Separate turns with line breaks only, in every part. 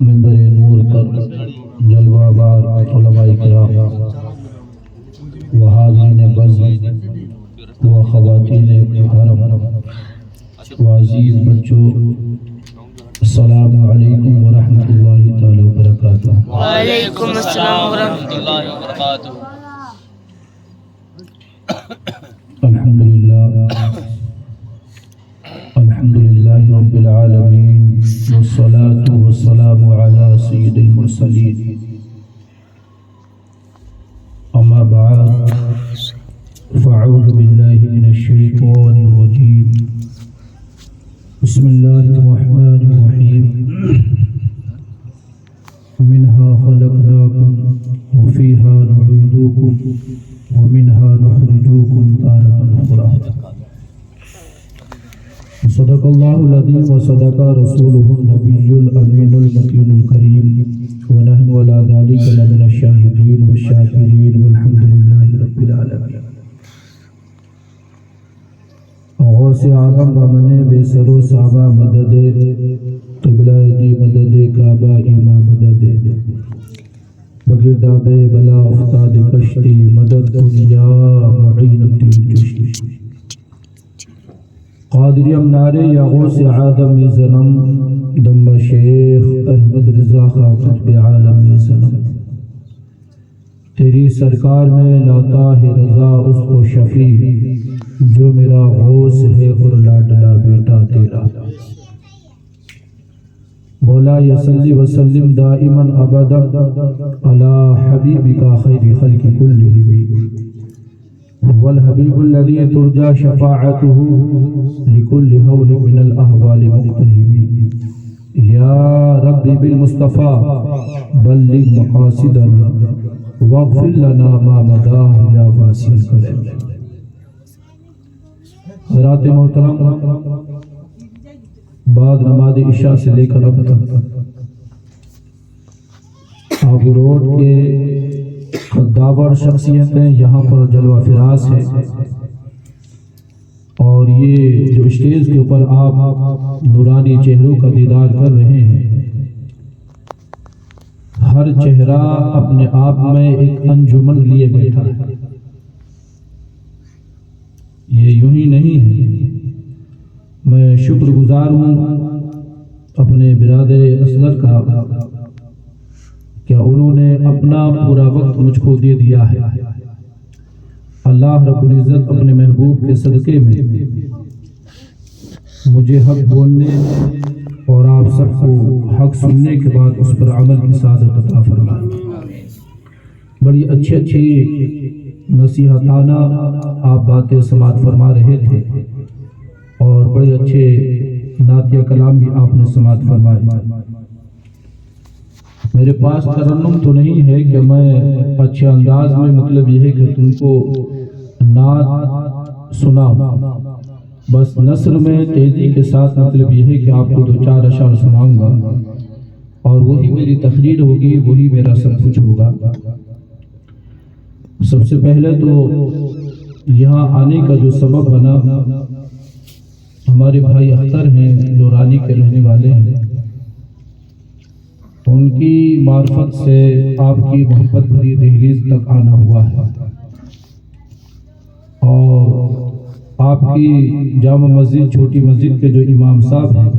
منبر نور پر جلوہ بار علماء کرام و حاضرین بزم و خواتین حرم و عزیز بچوں، السلام علیکم ورحمۃ اللہ تعالی وبرکاتہ۔
وعلیکم السلام ورحمۃ اللہ وبرکاتہ۔
الحمدللہ رب العالمین والصلاة والسلام علی سید المرسلین، اما بعد فاعوذ باللہ من الشیطان الرجیم، بسم اللہ الرحمن الرحیم، منہا خلقناکم وفیہا نعیدکم ومنہا نخرجوکم تارة اخری۔ صدق اللہ العظیم وصدق رسولہ النبی الامین المکین الکریم ونحن علی ذلک لمن الشاہدین والشاکرین والحمدللہ رب العالمین۔ غوث اعظم بمن بے سر و صحابہ مدد، قبلہ دی مدد، کعبہ امام مدد، بگرداب بلا افتاد کشتی، مدد دنیا معین الدین چشتی۔ قادری امنارے یا غوث اعظم زنم، دم شیخ احمد رضا خان قطب عالم زنم، تیری سرکار میں لاتا ہے رضا اس کو شفیع، جو میرا غوث ہے اور لاڈلا بیٹا تیرا۔ مولا یصلی وسلم دائما ابدا علی حبیبک خیر خلق کلہم، والحبیب الذی ترجى شفاعته لكل هول من الاحوال مقتحم۔ یا رب بالمصطفى بلغ مقاصدنا واغفر لنا ما مضى یا واسع الکرم۔ حضرات محترم، بعد نماز عشاء سے لے کر اب تک آبو روڈ کے خداور شخصیتیں یہاں پر جلوہ فراز ہے، اور یہ جو اسٹیج کے اوپر آپ نورانی چہروں کا دیدار کر رہے ہیں، ہر چہرہ اپنے آپ میں ایک انجمن لیے بیٹھا ہے۔ یہ یوں ہی نہیں ہے۔ میں شکر گزار ہوں اپنے برادر اصغر کا کہ انہوں نے اپنا پورا وقت مجھ کو دے دیا ہے۔ اللہ رب العزت اپنے محبوب کے صدقے میں مجھے حق بولنے اور آپ سب کو حق سننے کے بعد اس پر عمل کی سعادت عطا فرمائے۔ بڑی اچھی نصیحتانہ آپ باتیں سماعت فرما رہے تھے، اور بڑے اچھے نعتیہ کلام بھی آپ نے سماعت فرمائے۔ میرے پاس ترنم تو نہیں ہے کہ میں اچھے انداز میں، مطلب یہ ہے کہ تم کو نعت سناؤں، بس نثر میں تیزی کے ساتھ، مطلب یہ ہے کہ آپ کو دو چار اشعار سناؤں گا، اور وہی میری تقریر ہوگی، وہی میرا سب کچھ ہوگا۔ سب سے پہلے تو یہاں آنے کا جو سبب بنا، ہمارے بھائی اختر ہیں جو رانی کے رہنے والے ہیں، ان کی معرفت سے آپ کی محبت بھری دہلیز تک آنا ہوا ہے، اور آپ کی جامع مسجد چھوٹی مسجد کے جو امام صاحب ہیں،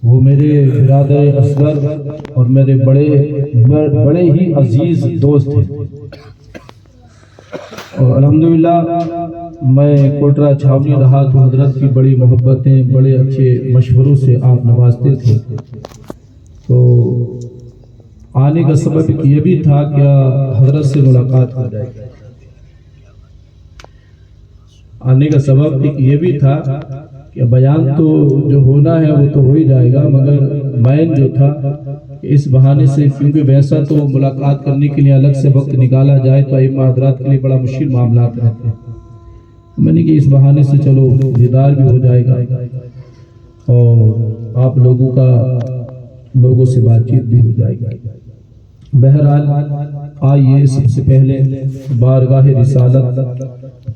وہ میرے برادر اصغر اور میرے بڑے ہی عزیز دوست ہیں، اور الحمدللہ میں کوٹرا چھاونی رہا تو حضرت کی بڑی محبتیں، بڑے اچھے مشوروں سے آپ نوازتے تھے۔ تو آنے کا سبب یہ بھی تھا کہ حضرت سے ملاقات ہو جائے گی۔ آنے کا سبب یہ بھی تھا کہ بیان تو جو ہونا ہے وہ تو ہو ہی جائے گا، مگر مین جو تھا کہ اس بہانے سے، کیونکہ ویسا تو ملاقات کرنے کے لیے الگ سے وقت نکالا جائے تو ائمہ حضرات کے لیے بڑا مشکل معاملات رہتے ہیں۔ میں نے کہ اس بہانے سے چلو دیدار بھی ہو جائے گا، اور آپ لوگوں سے بات چیت بھی ہو جائے گی۔ بہرحال آئیے سب سے پہلے بارگاہ رسالت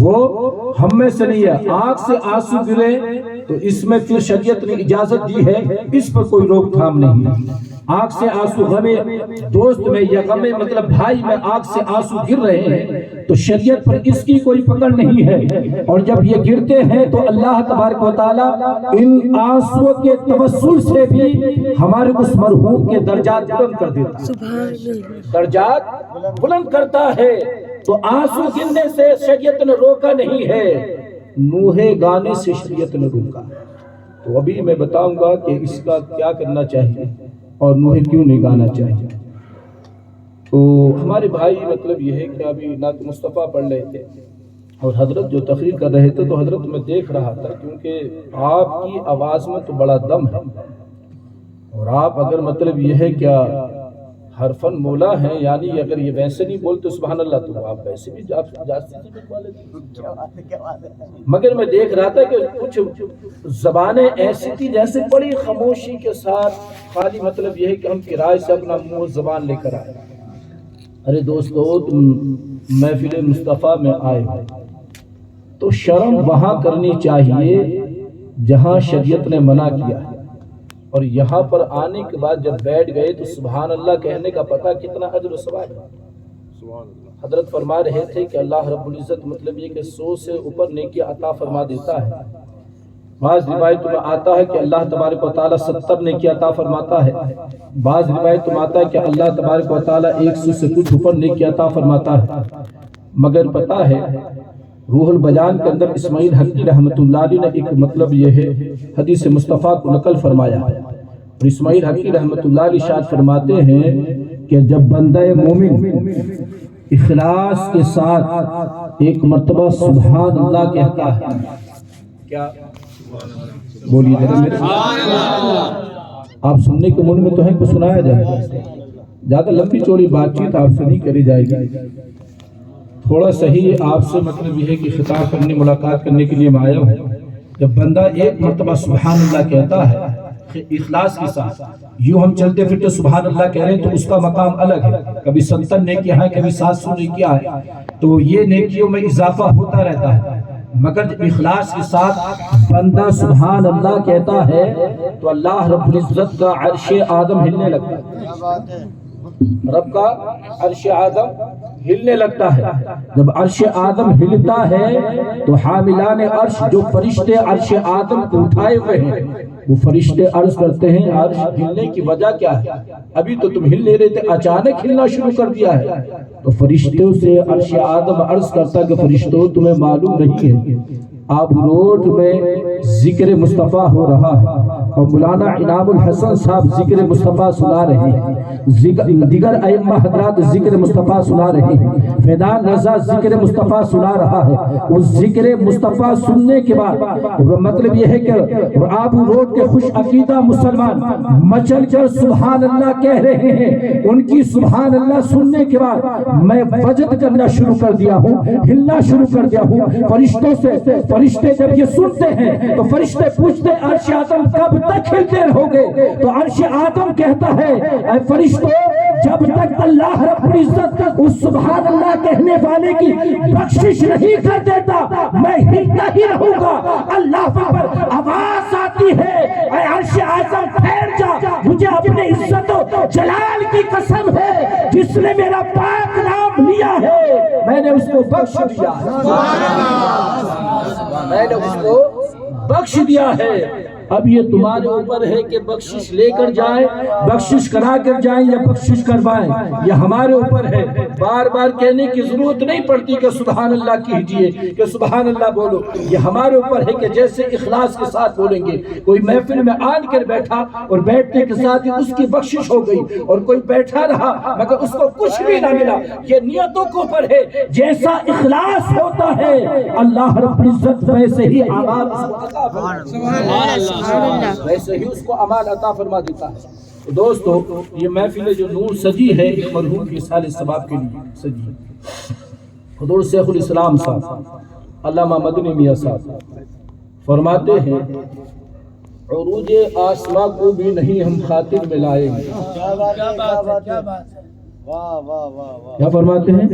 وہ ہم میں سے نہیں ہے. آنکھ سے آنسو گرے تو اس میں پھر شریعت نے اجازت دی ہے, اس پر کوئی روک تھام نہیں ہے. آنکھ سے آنسو غم دوست میں یا غم مطلب بھائی میں آنکھ سے آنسو گر رہے ہیں تو شریعت پر اس کی کوئی پکڑ نہیں ہے. اور جب یہ گرتے ہیں تو اللہ تبارک و تعالیٰ ان آنسو کے توسل سے بھی ہمارے اس مرحوم کے درجات بلند کر دیتا ہے, درجات بلند کرتا ہے. تو آنسو گرنے سے شریعت نے روکا نہیں ہے, نوحے گانے سے شریعت نے روکا. تو ابھی میں بتاؤں گا کہ اس کا کیا کرنا چاہیے اور نوحے کیوں نہیں گانا چاہیے. تو ہمارے بھائی مطلب یہ ہے کہ ابھی نعت مصطفیٰ پڑھ رہے تھے اور حضرت جو تقریر کر رہے تھے تو حضرت میں دیکھ رہا تھا, کیونکہ آپ کی آواز میں تو بڑا دم ہے اور آپ اگر مطلب یہ ہے کیا حرفن مولا ہیں, یعنی اگر یہ ویسے نہیں بولتے سبحان اللہ تو آپ ویسے بھی مگر میں دیکھ رہا تھا کہ کچھ زبانیں ایسی تھی جیسے بڑی خاموشی کے ساتھ خالی مطلب یہ ہے کہ ہم کرائے سے اپنا منہ زبان لے کر آئے. ارے دوستو, تم محفل مصطفیٰ میں آئے ہو تو شرم وہاں کرنی چاہیے جہاں شریعت نے منع کیا ہے, اور یہاں پر آنے کے بعد جب بیٹھ گئے تو سبحان اللہ کہنے کا پتہ کتنا اجر و ثواب ہے. حضرت فرما رہے تھے کہ اللہ رب العزت مطلب یہ کہ 100 سے اوپر نیکی عطا فرما دیتا ہے. بعض روایتوں میں آتا ہے کہ اللہ تبارک و تعالیٰ 70 نیکی عطا فرماتا ہے, بعض روایتوں میں آتا ہے کہ اللہ تبارک و تعالیٰ 100 سے کچھ اوپر نیکی عطا فرماتا ہے. مگر پتہ ہے روح البیان کے اندر اسماعیل حقی رحمۃ اللہ علیہ نے ایک مطلب یہ ہے حدیث مصطفیٰ کو نقل فرمایا ہے, اور اسماعیل حقی رحمۃ اللہ علیہ ارشاد فرماتے ہیں کہ جب بندہ مومن اخلاص کے ساتھ ایک مرتبہ سبحان اللہ کہتا ہے, کیا بولیے ذرا میرے آپ سننے کے من میں تو ہے کہ سنایا جائے, زیادہ لمبی چوڑی بات چیت آپ سے نہیں کری جائے گی. تھوڑا صحیح آپ سے مطلب یہ ہے کہ خطاب کرنے ملاقات کرنے کے لیے میں آیا ہوں. جب بندہ ایک مرتبہ سبحان اللہ کہتا ہے اخلاص کے ساتھ, یوں ہم چلتے پھرتے سبحان اللہ کہہ رہے ہیں تو اس کا مقام الگ ہے, کبھی 70 نیکیاں ہیں, کبھی 700 نیکیاں ہیں, تو یہ نیکیوں میں اضافہ ہوتا رہتا ہے. مگر جب اخلاص کے ساتھ بندہ سبحان اللہ کہتا ہے تو اللہ رب العزت کا عرش آدم ہلنے لگتا ہے, رب کا عرش آدم ہلنے لگتا ہے. جب عرش آدم ہلتا ہے تو حاملان عرش جو فرشتے عرش آدم کو اٹھائے ہوئے ہیں وہ فرشتے عرض کرتے ہیں عرش ہلنے کی وجہ کیا ہے, ابھی تو تم ہل نہیں رہے تھے, اچانک ہلنا شروع کر دیا ہے. تو فرشتوں سے عرش آدم عرض کرتا کہ فرشتوں تمہیں معلوم نہیں ہے آپ روڈ میں ذکر مصطفیٰ ہو رہا ہے اور مولانا انعام الحسن صاحب ذکر مصطفیٰ سنا رہے ہیں, دیگر ائمہ حضرات ذکر مصطفیٰ سنا رہے ہیں, فیضان رضا ذکر مصطفیٰ سنا رہا ہے. اس ذکر مصطفیٰ سننے کے بعد مطلب یہ ہے کہ آپ روڈ کے خوش عقیدہ مسلمان مچل کر سبحان اللہ کہہ رہے ہیں. ان کی سبحان اللہ سننے کے بعد میں وجد کرنا شروع کر دیا ہوں, ہلنا شروع کر دیا ہوں فرشتوں سے. فرشتے جب یہ سنتے ہیں تو فرشتے پوچھتے عرش آدم کب تک ہلتے رہو گے, تو عرش آدم کہتا ہے اے فرشتوں جب تک اللہ رب العزت اس سبحان اللہ کہنے والے کی بخشش نہیں کر دیتا میں ہلتا ہی رہوں گا. اللہ پر آواز آتی ہے اے عرش آدم ٹھہر جا, مجھے اپنے عزت و جلال کی قسم ہے جس نے میرا پاک نام لیا ہے میں نے اس کو بخش دیا, میں نے اس کو بخش دیا ہے. اب یہ تمہارے اوپر ہے کہ بخشش لے کر جائیں, بخشش کرا کر جائیں یا بخشش کروائیں, یہ ہمارے اوپر ہے. بار بار کہنے کی ضرورت نہیں پڑتی کہ سبحان اللہ کیجئے, کہ سبحان اللہ بولو, یہ ہمارے اوپر ہے کہ جیسے اخلاص کے ساتھ بولیں گے. کوئی محفل میں آن کر بیٹھا اور بیٹھنے کے ساتھ ہی اس کی بخشش ہو گئی, اور کوئی بیٹھا رہا مگر اس کو کچھ بھی نہ ملا. یہ نیتوں کے اوپر ہے, جیسا اخلاص ہوتا ہے اللہ رب العزت ویسے ہی اعمال ویسے ہی اس کو اعمال عطا فرما دیتا ہے. دوستو یہ محفل جو نور سجی ہے ایک مرحوم کی سال ثواب کے لیے سجی ہے. حضور شیخ الاسلام صاحب علامہ مدنی میاں صاحب فرماتے ہیں عروج آسماں کو بھی نہیں ہم خاطر میں لائیں گے, کیا فرماتے ہیں؟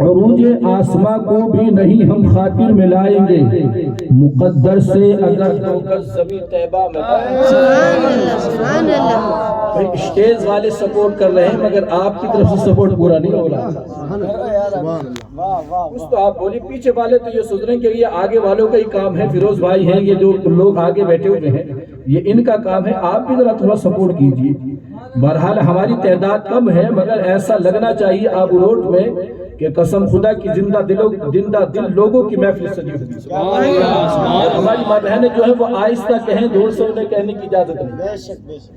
عروج آسماں کو بھی نہیں ہم خاطر میں لائیں گے، مقدر سے اگر دو گز زمین طیبہ میں پائیں گے۔
سبحان اللہ۔
بھئی اسٹیج والے سپورٹ کر رہے ہیں مگر آپ کی طرف سے سپورٹ پورا نہیں ہو رہا۔ کچھ تو آپ بولی، پیچھے والے تو یہ سوچ رہے ہیں کہ یہ آگے والوں کا ہی کام ہے، فیروز بھائی ہیں، یہ جو لوگ آگے بیٹھے ہوئے ہیں یہ ان کا کام ہے، آپ بھی ذرا تھوڑا سپورٹ کیجیے۔ بہرحال ہماری تعداد کم ہے مگر ایسا لگنا چاہیے آبو روڈ میں کہ قسم خدا کی زندہ دل لوگوں کی محفل سجی ہوئی۔ ہماری ماں بہنیں جو ہیں وہ آہستہ کہیں، دور سے انہیں کہنے کی اجازت نہیں،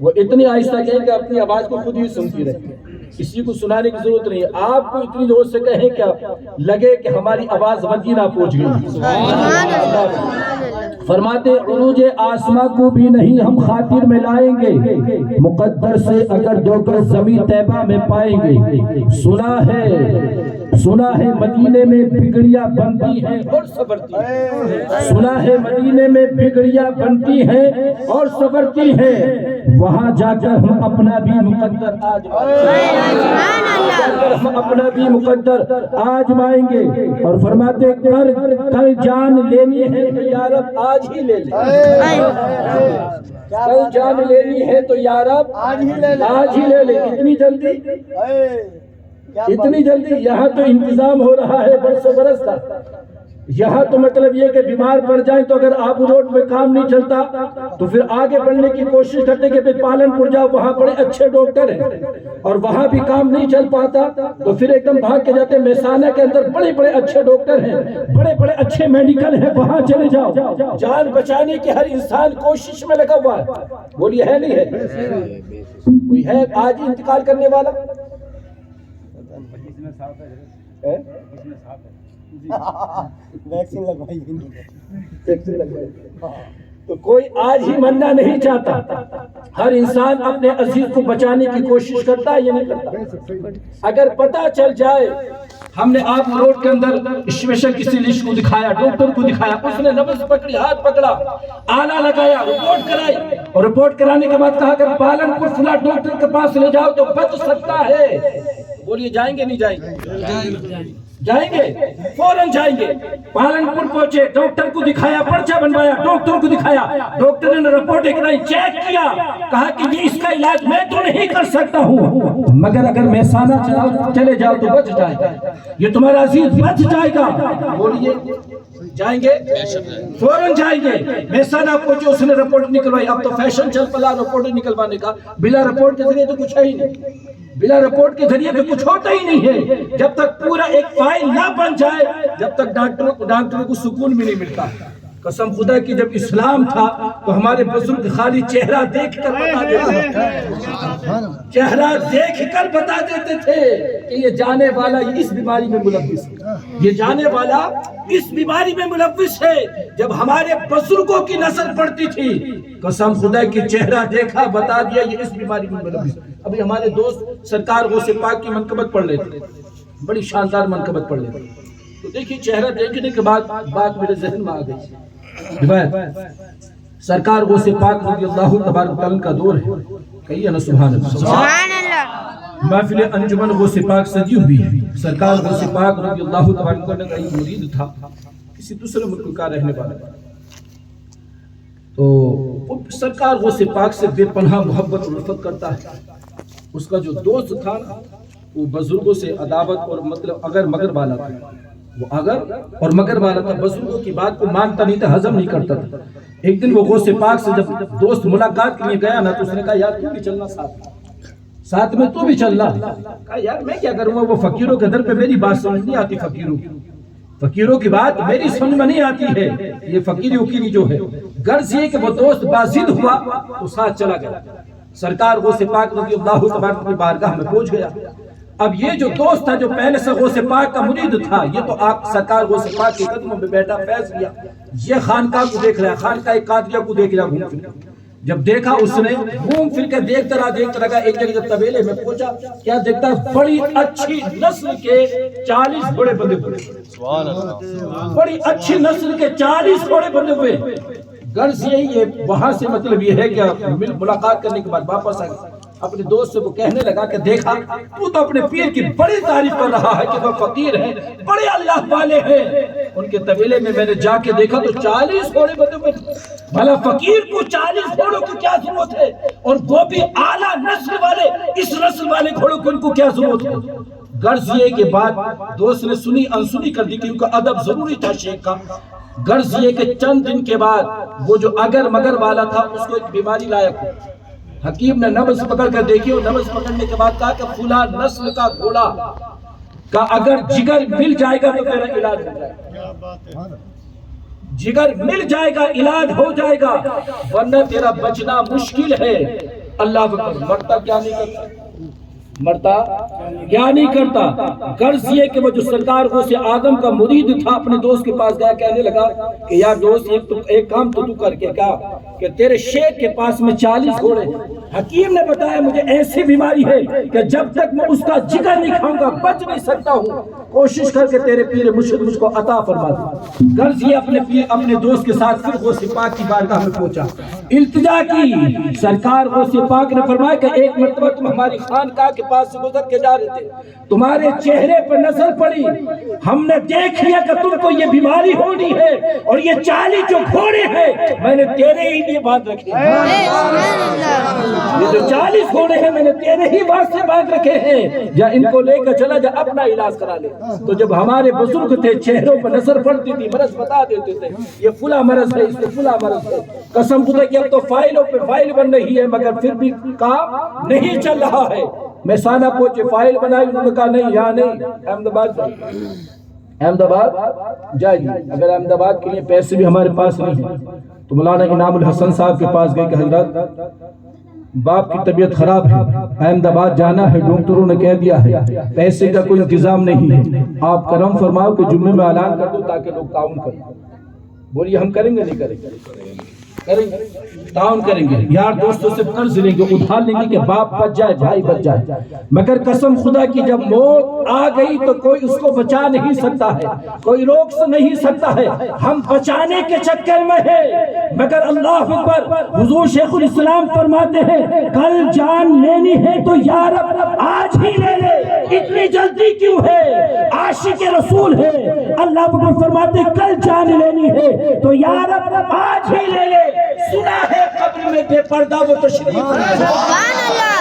وہ اتنی آہستہ کہیں کہ اپنی آواز کو خود ہی سنتی رہتی ہے، کسی کو سنانے کی ضرورت نہیں ہے۔ آپ کو اتنی زور سے کہیں کہ لگے کہ ہماری آواز مدینہ پہنچ گئی۔ فرماتے عروج آسماں کو بھی نہیں ہم خاطر میں لائیں گے، مقدر سے اگر دو گز زمین طیبہ میں پائیں گے۔ سنا ہے مدینے میں بگڑیاں بنتی ہیں اور سنورتی ہیں، سنا ہے مدینے میں بگڑیاں بنتی ہیں اور سنورتی ہیں، وہاں جا کر ہم اپنا بھی مقدر آزمائیں گے۔ اور فرماتے کل جان لینی ہے تو یا رب آج ہی لے لیں، کل جان لینی ہے تو یا رب آج ہی لے لیں۔ اتنی جلدی یہاں تو انتظام ہو رہا ہے برسوں برس کا، یہاں تو مطلب یہ کہ بیمار پڑ جائیں تو اگر آبو روڈ میں کام نہیں چلتا تو پھر آگے بڑھنے کی کوشش کرتے کہ پھر پالن پور جاؤ، وہاں بڑے اچھے ڈاکٹر ہیں، اور وہاں بھی کام نہیں چل پاتا تو پھر ایک دم بھاگ کے جاتے مہسانہ کے اندر بڑے بڑے اچھے ڈاکٹر ہیں، بڑے بڑے اچھے میڈیکل ہیں، وہاں چلے جاؤ۔ جان بچانے کی ہر انسان کوشش میں لگا ہوا ہے، بولیے ہے نہیں ہے؟ کوئی ہے آج ہی انتقال کرنے والا؟ ویکسین لگوائی تو کوئی آج ہی مرنا نہیں چاہتا، ہر انسان اپنے عزیز کو بچانے کی کوشش کرتا ہے یا نہیں کرتا؟ اگر پتہ چل جائے، ہم نے آپ روڈ کے اندر اسپیشل کسی لسٹ کو دکھایا، ڈاکٹر کو دکھایا، اس نے نبض پکڑی، ہاتھ پکڑا، آلہ لگایا، رپورٹ کرائی، اور رپورٹ کرانے کے بعد کہا اگر پالن پور فلاں ڈاکٹر کے پاس لے جاؤ تو بچ سکتا ہے، بولیے جائیں گے نہیں جائیں گے؟ جائیں گے، فوراً جائیں گے۔ پالن پور پہنچے، ڈاکٹر کو دکھایا، پرچہ بنوایا، ڈاکٹر کو دکھایا، ڈاکٹر نے رپورٹ کرائی، چیک کیا، کہا کہ یہ اس کا علاج میں تو نہیں کر سکتا ہوں مگر اگر مہسانہ چلے جاؤ تو بچ جائے گا، یہ تمہارا عزیز بچ جائے گا، بولیے جائیں گے؟ فوراً جائیں گے۔ مہسانہ پہنچے، اس نے رپورٹ نکلوائی، اب تو فیشن چل پڑا رپورٹ نکلوانے کا، بلا رپورٹ کے ذریعے تو کچھ ہے ہی نہیں، بلا رپورٹ کے ذریعے تو کچھ ہوتا ہی نہیں ہے، جب تک پورا ایک فائل نہ بن جائے جب تک ڈاکٹروں کو سکون بھی نہیں ملتا۔ قسم خدا کی جب اسلام تھا تو ہمارے بزرگ خالی چہرہ دیکھ کر بتا دیتے تھے، چہرہ دیکھ کر بتا دیتے تھے کہ یہ جانے والا اس بیماری میں ملوث ہے، یہ جانے والا اس بیماری میں ملوث ہے۔ جب ہمارے بزرگوں کی نظر پڑتی تھی، قسم خدا کی چہرہ دیکھا بتا دیا یہ اس بیماری میں ملوث ہے۔ ابھی ہمارے دوست سرکار غوث پاک کی منقبت پڑھ لیتے، بڑی شاندار منقبت پڑھ لیتے، تو دیکھیے چہرہ دیکھنے کے بعد بات میرے ذہن میں آ گئی۔ روایت سرکار غوث پاک رضی اللہ تبارک تعالیٰ کا دور ہے، کہیے نا سبحان اللہ۔
سبحان اللہ۔
محفل انجمن غوث پاک سجی ہوئی ہے، سرکار غوث پاک رضی اللہ تبارک تعالیٰ کا ایک مرید تھا، کسی دوسرے ملک کا رہنے والا، تو سرکار غوث پاک سے بے پناہ محبت اور الفت کرتا ہے۔ اس کا جو دوست تھا وہ بزرگوں سے عداوت اور مطلب اگر مگر والا تھا، وہ اگر اور مگر والا تھا، بزرگوں کی بات کو مانتا نہیں تھا، ہضم نہیں کرتا تھا۔ ایک دن وہ غوث پاک سے جب دوست ملاقات کے لیے گیا نا تو اس نے کہا یار تو بھی چلنا ساتھ میں، تو بھی چلنا۔ کہا یار میں کیا کروں گا، وہ فقیروں کے در پہ میری بات سمجھ نہیں آتی، فقیروں کی بات میری سمجھ میں نہیں آتی ہے، یہ فقیری وکیری جو ہے۔ غرض یہ کہ وہ دوست بازد ہوا تو ساتھ چلا گیا، سرکار غوث پاک رضی اللہ تبارک کی بارگاہ میں پہنچ گیا۔ اب یہ جو دوست تھا جو پہلے سے غوث پاک کا مرید تھا، یہ تو آپ سرکار غوث پاک کے قدموں میں بیٹھا فیض لیا، یہ خانقاہ کو دیکھ رہا ہے، خانقاہ قادریہ کو دیکھ رہا گھوم پھر۔ جب دیکھا اس نے گھوم پھر کے دیکھتا رہا، ایک جگہ جب طویلے میں پہنچا، کیا دیکھتا بڑی اچھی نسل کے 40 بڑے بندے ہوئے، بڑی اچھی نسل کے 40 بڑے بندے ہوئے۔ غرض یہی ہے وہاں سے مطلب یہ ہے کہ ملاقات کرنے کے بعد واپس آ گئے، اپنے دوست سے وہ کہنے لگا کہ دیکھا تو اپنے پیر کی بڑی تعریف کر رہا ہے کہ وہ فقیر ہیں، بڑے اللہ والے ہیں، ان کے طویلے میں نے جا کے دیکھا تو 40 گھوڑے بندے میں، بھلا فقیر کو 40 گھوڑوں کی کیا ضرورت ہے، اور وہ بھی اعلیٰ نسل والے، اس نسل والے گھوڑوں کو ان کو کیا ضرورت ہے؟ غرض یہ کہ بات دوست نے سنی انسنی کر دی کہ ان کا ادب ضروری تھا شیخ کا۔ غرض یہ کہ چند دن کے بعد وہ جو اگر مگر والا تھا اس کو ایک بیماری لائق ہو، حکیم نے نبض پکڑ کر دیکھی، اور نبض پکڑنے کے بعد کہا کہ فلاں نسل کا گھوڑا کا اگر جگر مل جائے گا تو تیرا علاج ہو جائے گا، جگر مل جائے گا علاج ہو جائے گا، ورنہ تیرا بچنا مشکل ہے۔ اللہ اکبر، مرتا کیا نہیں کرتا، مرتا کیا نہیں کرتا۔ غرض یہ کہ وہ جو سرکار غوث اعظم کا مرید تھا اپنے دوست کے پاس گیا، کہنے لگا کہ یار دوست ایک کام تو کر کے کہا کہ تیرے شیخ کے پاس میں 40 گھوڑے ہیں، حکیم نے بتایا مجھے ایسی بیماری ہے کہ جب تک میں اس کا جگر نہیں کھاؤں گا بچ نہیں سکتا ہوں، کوشش کر کے تیرے پیر مرشد مجھ کو عطا فرما دے۔ غرض یہ اپنے دوست کے ساتھ پھر غوث پاک کی بارگاہ میں پہنچا، التجا کی۔ سرکار غوث پاک نے فرمایا کہ ایک مرتبہ تم ہماری خانقاہ کے پاس سے گزر کے جا رہے تھے، تمہارے چہرے پر نظر پڑی، ہم نے دیکھ لیا کہ تم کو یہ بیماری ہونی ہے، اور یہ 40 جو گھوڑے ہیں میں نے تیرے ہی لیے باندھ رکھے ہیں، یہ جو 40 گھوڑے ہیں میں نے تیرے ہی واسطے باندھ رکھے ہیں، جا ان کو لے کر چلا جا اپنا علاج کرا لے۔ تو جب ہمارے بزرگ تھے چہروں پر نظر پڑتی تھی مرض بتا دیتے تھے یہ فلاں مرض ہے، اس کو فلاں مرض ہے۔ قسم خدا کہ اب تو فائلوں پہ فائل بن رہی ہے مگر پھر بھی کام نہیں چل رہا ہے۔ میں سانہ پہنچے فائل بنائی، انہوں نے کہا نہیں یہاں نہیں، احمد آباد جائے، احمد آباد جائیے۔ اگر احمد آباد کے لیے پیسے بھی ہمارے پاس نہیں ہیں تو مولانا انعام الحسن صاحب کے پاس گئے کہ حضرت باپ کی طبیعت خراب ہے، احمد آباد جانا ہے، ڈاکٹروں نے کہہ دیا ہے پیسے کا کوئی انتظام نہیں ہے، آپ کرم فرماؤ کہ جمعے میں اعلان کر دو تاکہ لوگ تعاون کریں۔ بولیے ہم کریں گے نہیں کریں گے؟ کریں گے، تعاون کریں گے، یار دوستوں سے قرض لیں گے، ادھار لیں گے کہ باپ بچ جائے بھائی بچ جائے، مگر قسم خدا کی جب موت آ گئی تو کوئی اس کو بچا نہیں سکتا ہے، کوئی روک نہیں سکتا ہے، ہم بچانے کے چکر میں ہیں مگر اللہ اکبر۔ حضور شیخ الاسلام فرماتے ہیں کل جان لینی ہے تو یا رب آج ہی لے لے، اتنی جلدی کیوں ہے، عاشق رسول ہے۔ اللہ اکبر فرماتے ہیں کل جان لینی ہے تو یا رب آج ہی لے لے، سنا ہے قبر میں بے پردہ وہ تشریف
سبحان اللہ،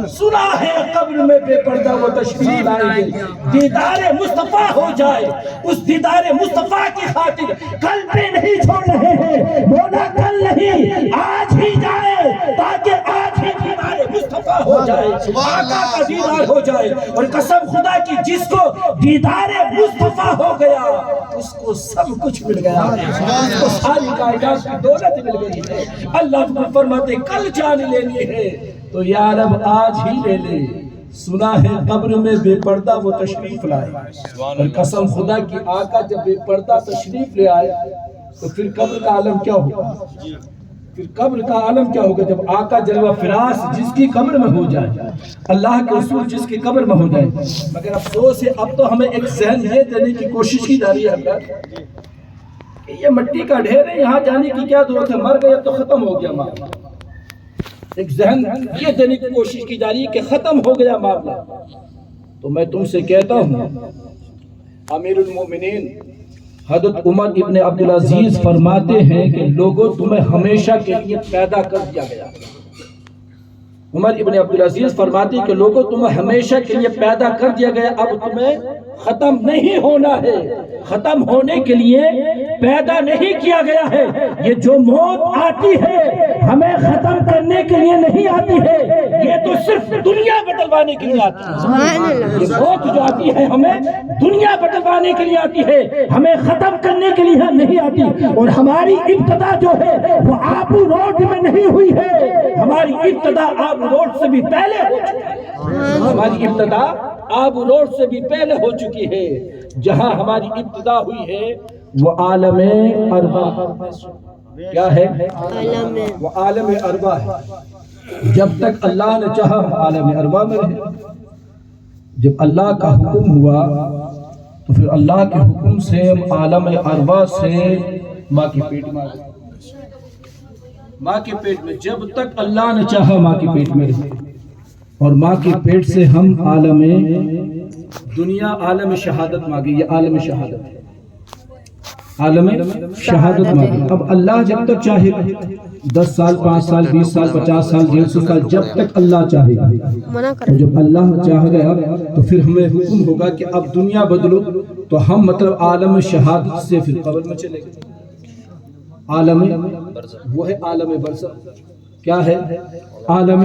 سنا ہے قبر میں بے پردہ وہ تشریف لائیں گے، دیدار مصطفیٰ ہو جائے، اس دیدار مصطفیٰ کی خاطر کل پہ نہیں چھوڑ رہے ہیں، بولا کل نہیں آج ہی جائے تاکہ آج ہی دیدار مصطفیٰ ہو جائے، آقا کا دیدار ہو جائے۔ اور قسم خدا کی جس کو دیدار مصطفیٰ ہو گیا اس کو سب کچھ مل گیا، اس کو ساری کائنات کی دولت مل گئی ہے۔ اللہ فرماتے کل جان لینی ہے تو یا رب آج ہی لے لے، سنا ہے قبر میں بے پردہ وہ تشریف لائے۔ اور قسم خدا کی آقا جب بے پردہ تشریف لے آئے تو پھر قبر کا عالم کیا ہوگا، پھر قبر کا عالم کیا ہوگا جب آقا جلوہ فراس جس کی قبر میں ہو جائے، اللہ کے رسول جس کی قبر میں ہو جائے۔ مگر افسوس ہے اب تو ہمیں ایک ذہن یہ دینے کی کوشش کی جا رہی ہے کہ یہ مٹی کا ڈھیر ہے، یہاں جانے کی کیا ضرورت ہے، مر گیا تو ختم ہو گیا معاملہ۔ ایک ذہن یہ دینے کی کوشش کی جا رہی ہے کہ ختم ہو گیا معاملہ۔ تو میں تم سے کہتا ہوں امیر المومنین حضرت عمر ابن عبدالعزیز فرماتے ہیں کہ لوگوں تمہیں ہمیشہ کے لیے پیدا کر دیا گیا۔ عمر ابن عبدالعزیز فرماتے ہیں کہ لوگوں تمہیں ہمیشہ کے لیے پیدا کر دیا گیا، اب تمہیں ختم نہیں ہونا ہے، ختم ہونے کے لیے پیدا نہیں کیا گیا ہے۔ یہ جو موت آتی ہے ہمیں ختم کرنے کے لیے نہیں آتی ہے، یہ تو صرف دنیا بدلوانے کے لیے آتی ہے۔ یہ موت جو آتی ہے ہمیں دنیا بدلوانے کے لیے آتی ہے، ہمیں ختم کرنے کے لیے نہیں آتی۔ اور ہماری ابتدا جو ہے وہ آبو روڈ میں نہیں ہوئی ہے، ہماری ابتدا آبو روڈ سے بھی پہلے ہو چکی ہے، ہماری ابتدا آبو روڈ سے بھی پہلے ہو چکی ہے۔ جہاں ہماری ابتدا ہوئی ہے وہ عالم ارواح، کیا ہے وہ عالم ارواح ہے۔ جب تک اللہ نے چاہا ہم عالم ارواح میں رہے، جب اللہ کا حکم ہوا تو پھر اللہ کے حکم سے ہم عالم ارواح سے ماں کی پیٹ میں آ گئے۔ ماں کے پیٹ میں جب تک اللہ نے چاہا ماں کے پیٹ میں رہے، اور ماں کے پیٹ سے ہم عالم دنیا عالم شہادت مانگے. یہ عالم شہادت ہے، عالم شہادت مانگے. اب اللہ جب تک چاہے گا 10 سال 5 سال 20 سال 50 سال 150 سال جب تک اللہ چاہے گا.
منع
تو
کر.
جب اللہ چاہ گیا تو پھر ہمیں حکم ہوگا کہ اب دنیا بدلو، تو ہم مطلب عالم شہادت سے پھر قبر میں چلے گئے. عالم وہ ہے عالم برزخ. کیا ہے؟ عالم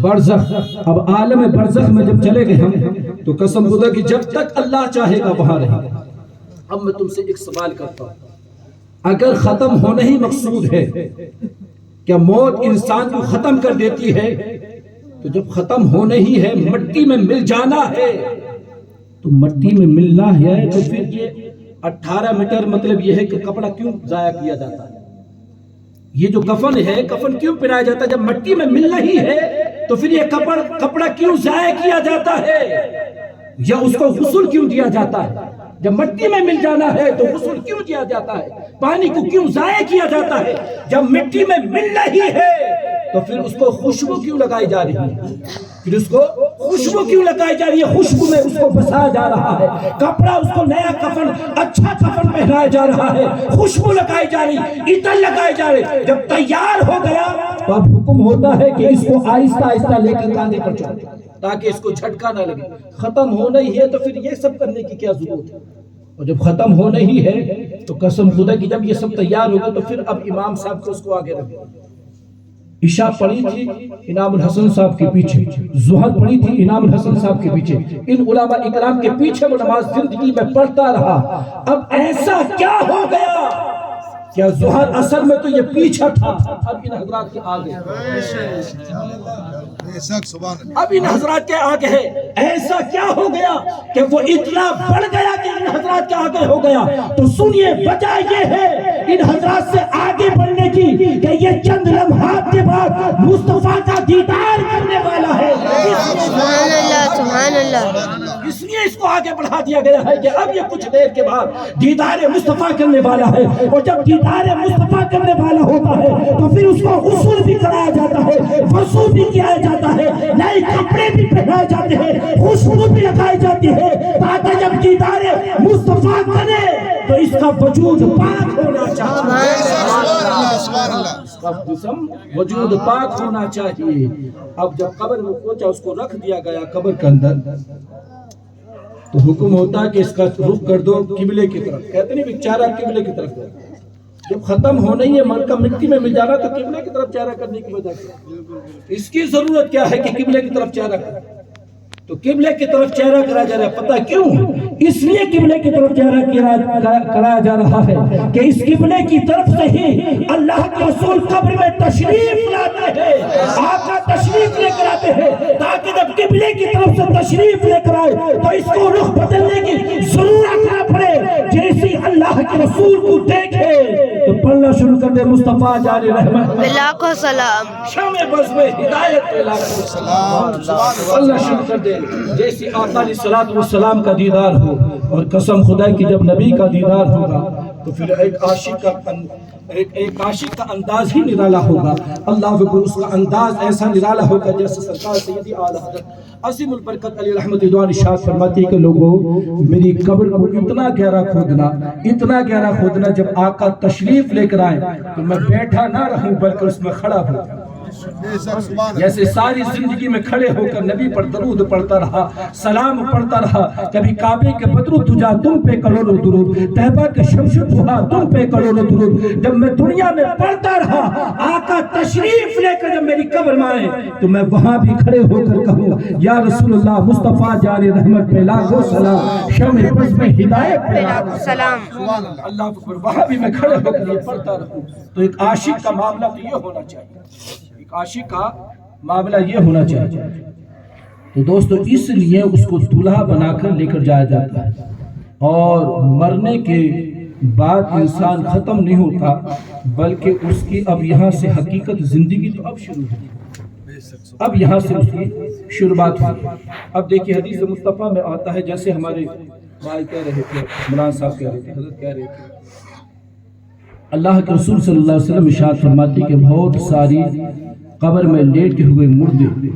برزخ. اب عالم برزخ میں جب چلے گئے ہم تو قسم خدا کہ جب تک اللہ چاہے گا وہاں رہے گا. اب میں تم سے ایک سوال کرتا ہوں، اگر ختم ہونا ہی مقصود ہے، کیا موت انسان کو ختم کر دیتی ہے؟ تو جب ختم ہونا ہی ہے، مٹی میں مل جانا ہے، تو مٹی میں ملنا ہے تو پھر یہ 18 میٹر مطلب یہ ہے کہ کپڑا کیوں ضائع کیا جاتا ہے؟ یہ جو کفن ہے، کفن کیوں پہنایا جاتا ہے؟ جب مٹی میں ملنا ہی ہے تو پھر یہ کپڑا کیوں ضائع کیا جاتا ہے؟ یا اس کو غسل کیوں دیا جاتا ہے؟ جب مٹی میں مل جانا ہے تو غسل کیوں دیا جاتا ہے؟ پانی کو کیوں ضائع کیا جاتا ہے؟ جب مٹی میں ملنا ہی ہے تو پھر اس کو خوشبو کیوں لگائی جا رہی ہے؟ پھر اس کو خوشبو کیوں لگائی جا رہی ہے؟ خوشبو میں اس کو بسایا جا رہا ہے، کپڑا اس کو نیا کفن، اچھا کفن پہنایا جا رہا ہے، خوشبو لگائی جا رہی، عطر لگائی جا رہی. جب تیار ہو گیا تو اب حکم ہوتا ہے کہ اس کو آہستہ آہستہ لے کر کاندھے پر چڑھو تاکہ اس کو جھٹکا نہ لگے. ختم ہونا ہی ہے تو پھر یہ سب کرنے کی کیا ضرورت ہے؟ اور جب ختم ہونا ہی ہے تو قسم خدا کی جب یہ سب تیار ہوگا تو پھر اب امام صاحب کو اس کو آگے رکھو. عشاء پڑھی تھی انعام الحسن صاحب کے پیچھے، ظہر پڑھی تھی انعام الحسن صاحب کے پیچھے، ان علماء اکرام کے پیچھے وہ نماز زندگی میں پڑھتا رہا. اب ایسا کیا ہو گیا؟ کیا ظہر اثر میں تو یہ پیچھا تھا، اب ان حضرات کے آگے، اب ان حضرات کے آگے ہے. ایسا کیا ہو گیا کہ وہ اتنا بڑھ گیا کہ ان حضرات کے آگے ہو گیا؟ تو سنیے، وجہ یہ ہے ان حضرات سے آگے بڑھنے کی کہ یہ چند لمحات کے بعد مصطفیٰ کا دیدار کرنے والا ہے.
سبحان اللہ سبحان اللہ.
اس لیے اس کو آگے بڑھا دیا گیا ہے کہ اب یہ کچھ دیر کے بعد دیدار مصطفیٰ کرنے والا ہے. اور جب دیدار مصطفیٰ کرنے والا ہوتا ہے تو پھر اس کو غسل بھی کرایا جاتا ہے، وضو بھی کیا جاتا ہے، نئے کپڑے بھی پہنائے جاتے ہیں، خوشبو بھی لگائی جاتی ہے، تاکہ جب دیدار مصطفیٰ کرے تو اس کا وجود پاک ہونا چاہیے، اس کا جسم وجود پاک ہونا چاہیے. اب جب قبر میں پہنچا اس کو رکھ دیا گیا قبر کے اندر تو حکم ہوتا ہے کہ اس کا رخ کر دو قبلے کی طرف. کہتے نہیں بیچارہ قبلے کی طرف. جب ختم ہونا ہی ہے، من کا مٹی میں مل جانا تو قبلے کی طرف چہرہ کرنے کی وجہ سے اس کی ضرورت کیا ہے کہ قبلے کی طرف چہرہ کرے؟ تو قبلے کی طرف چہرہ کرا جا رہا ہے. پتہ کیوں؟ اس لیے قبلے کی طرف چہرہ کرایا جا رہا ہے کہ اس قبلے کی طرف سے ہی اللہ کے رسول قبر میں تشریف لاتے ہیں، آقا تشریف لے کر آتے ہیں، تاکہ جب قبلے کی طرف سے تشریف لے کر آئے تو اس کو رخ بدلنے کی ضرورت نہ پڑے. جیسے اللہ کے رسول کو دیکھے تو پڑھنا شروع کر دے مصطفیٰ جاری رحمت
لاکھوں سلام.
شمع بز میں ہدایت پہ لاکھوں سلام. پڑھنا شروع کر دے جیسی آقا علیہ السلام کا دیدار ہو. اور قسم خدا کی جب نبی کا دیدار ہوگا تو پھر ایک عاشق کا انداز ہی نرالا ہوگا. اللہ اکبر. اس کا انداز ایسا نرالا ہوگا جیسے سرکار سیدی اعلی حضرت عظیم البرکت علی رحمت اللہ ارشاد فرماتی ہے کہ لوگوں میری قبر کو اتنا گہرا کھودنا جب آقا تشریف لے کر آئے تو میں بیٹھا نہ رہوں بلکہ اس میں کھڑا ہوں. جیسے ساری زندگی میں کھڑے ہو کر نبی پر درود پڑھتا رہا، سلام پڑھتا رہا. کبھی کعبے کے بدر تجا تم پہ کروڑوں درود، طیبہ کے شمس ضحا تم پہ کروڑوں درود. جب میں دنیا میں پڑھتا رہا، آقا تشریف لے کر جب میری قبر میں آئے تو میں وہاں بھی کھڑے ہو کر کہوں یا رسول اللہ مصطفیٰ جاری رحمت پہ لاکھوں سلام، شمع بز میں ہدایت پہ لاکھوں
سلام.
اللہ اکبر. وہاں بھی میں کھڑے ہو کر یہ پڑھتا رہوں. تو ایک عاشق کا معاملہ تو یہ ہونا چاہیے، عاشق کا معاملہ یہ ہونا چاہیے. تو دوستو اس لیے اس کو دلہا بنا کر لے کر جایا جاتا ہے. اور مرنے کے بعد انسان ختم نہیں ہوتا بلکہ اس کی اب یہاں سے حقیقت زندگی تو اب شروع ہوئی، اب یہاں سے اس کی شروعات ہوئی. اب دیکھیے حدیث مصطفیٰ میں آتا ہے، جیسے ہمارے بھائی کہہ رہے تھے، مولانا صاحب کہہ رہے تھے، حضرت کہہ رہے تھے اللہ کے رسول صلی اللہ علیہ وسلم ارشاد فرماتے کہ بہت ساری قبر میں لیٹے ہوئے مردے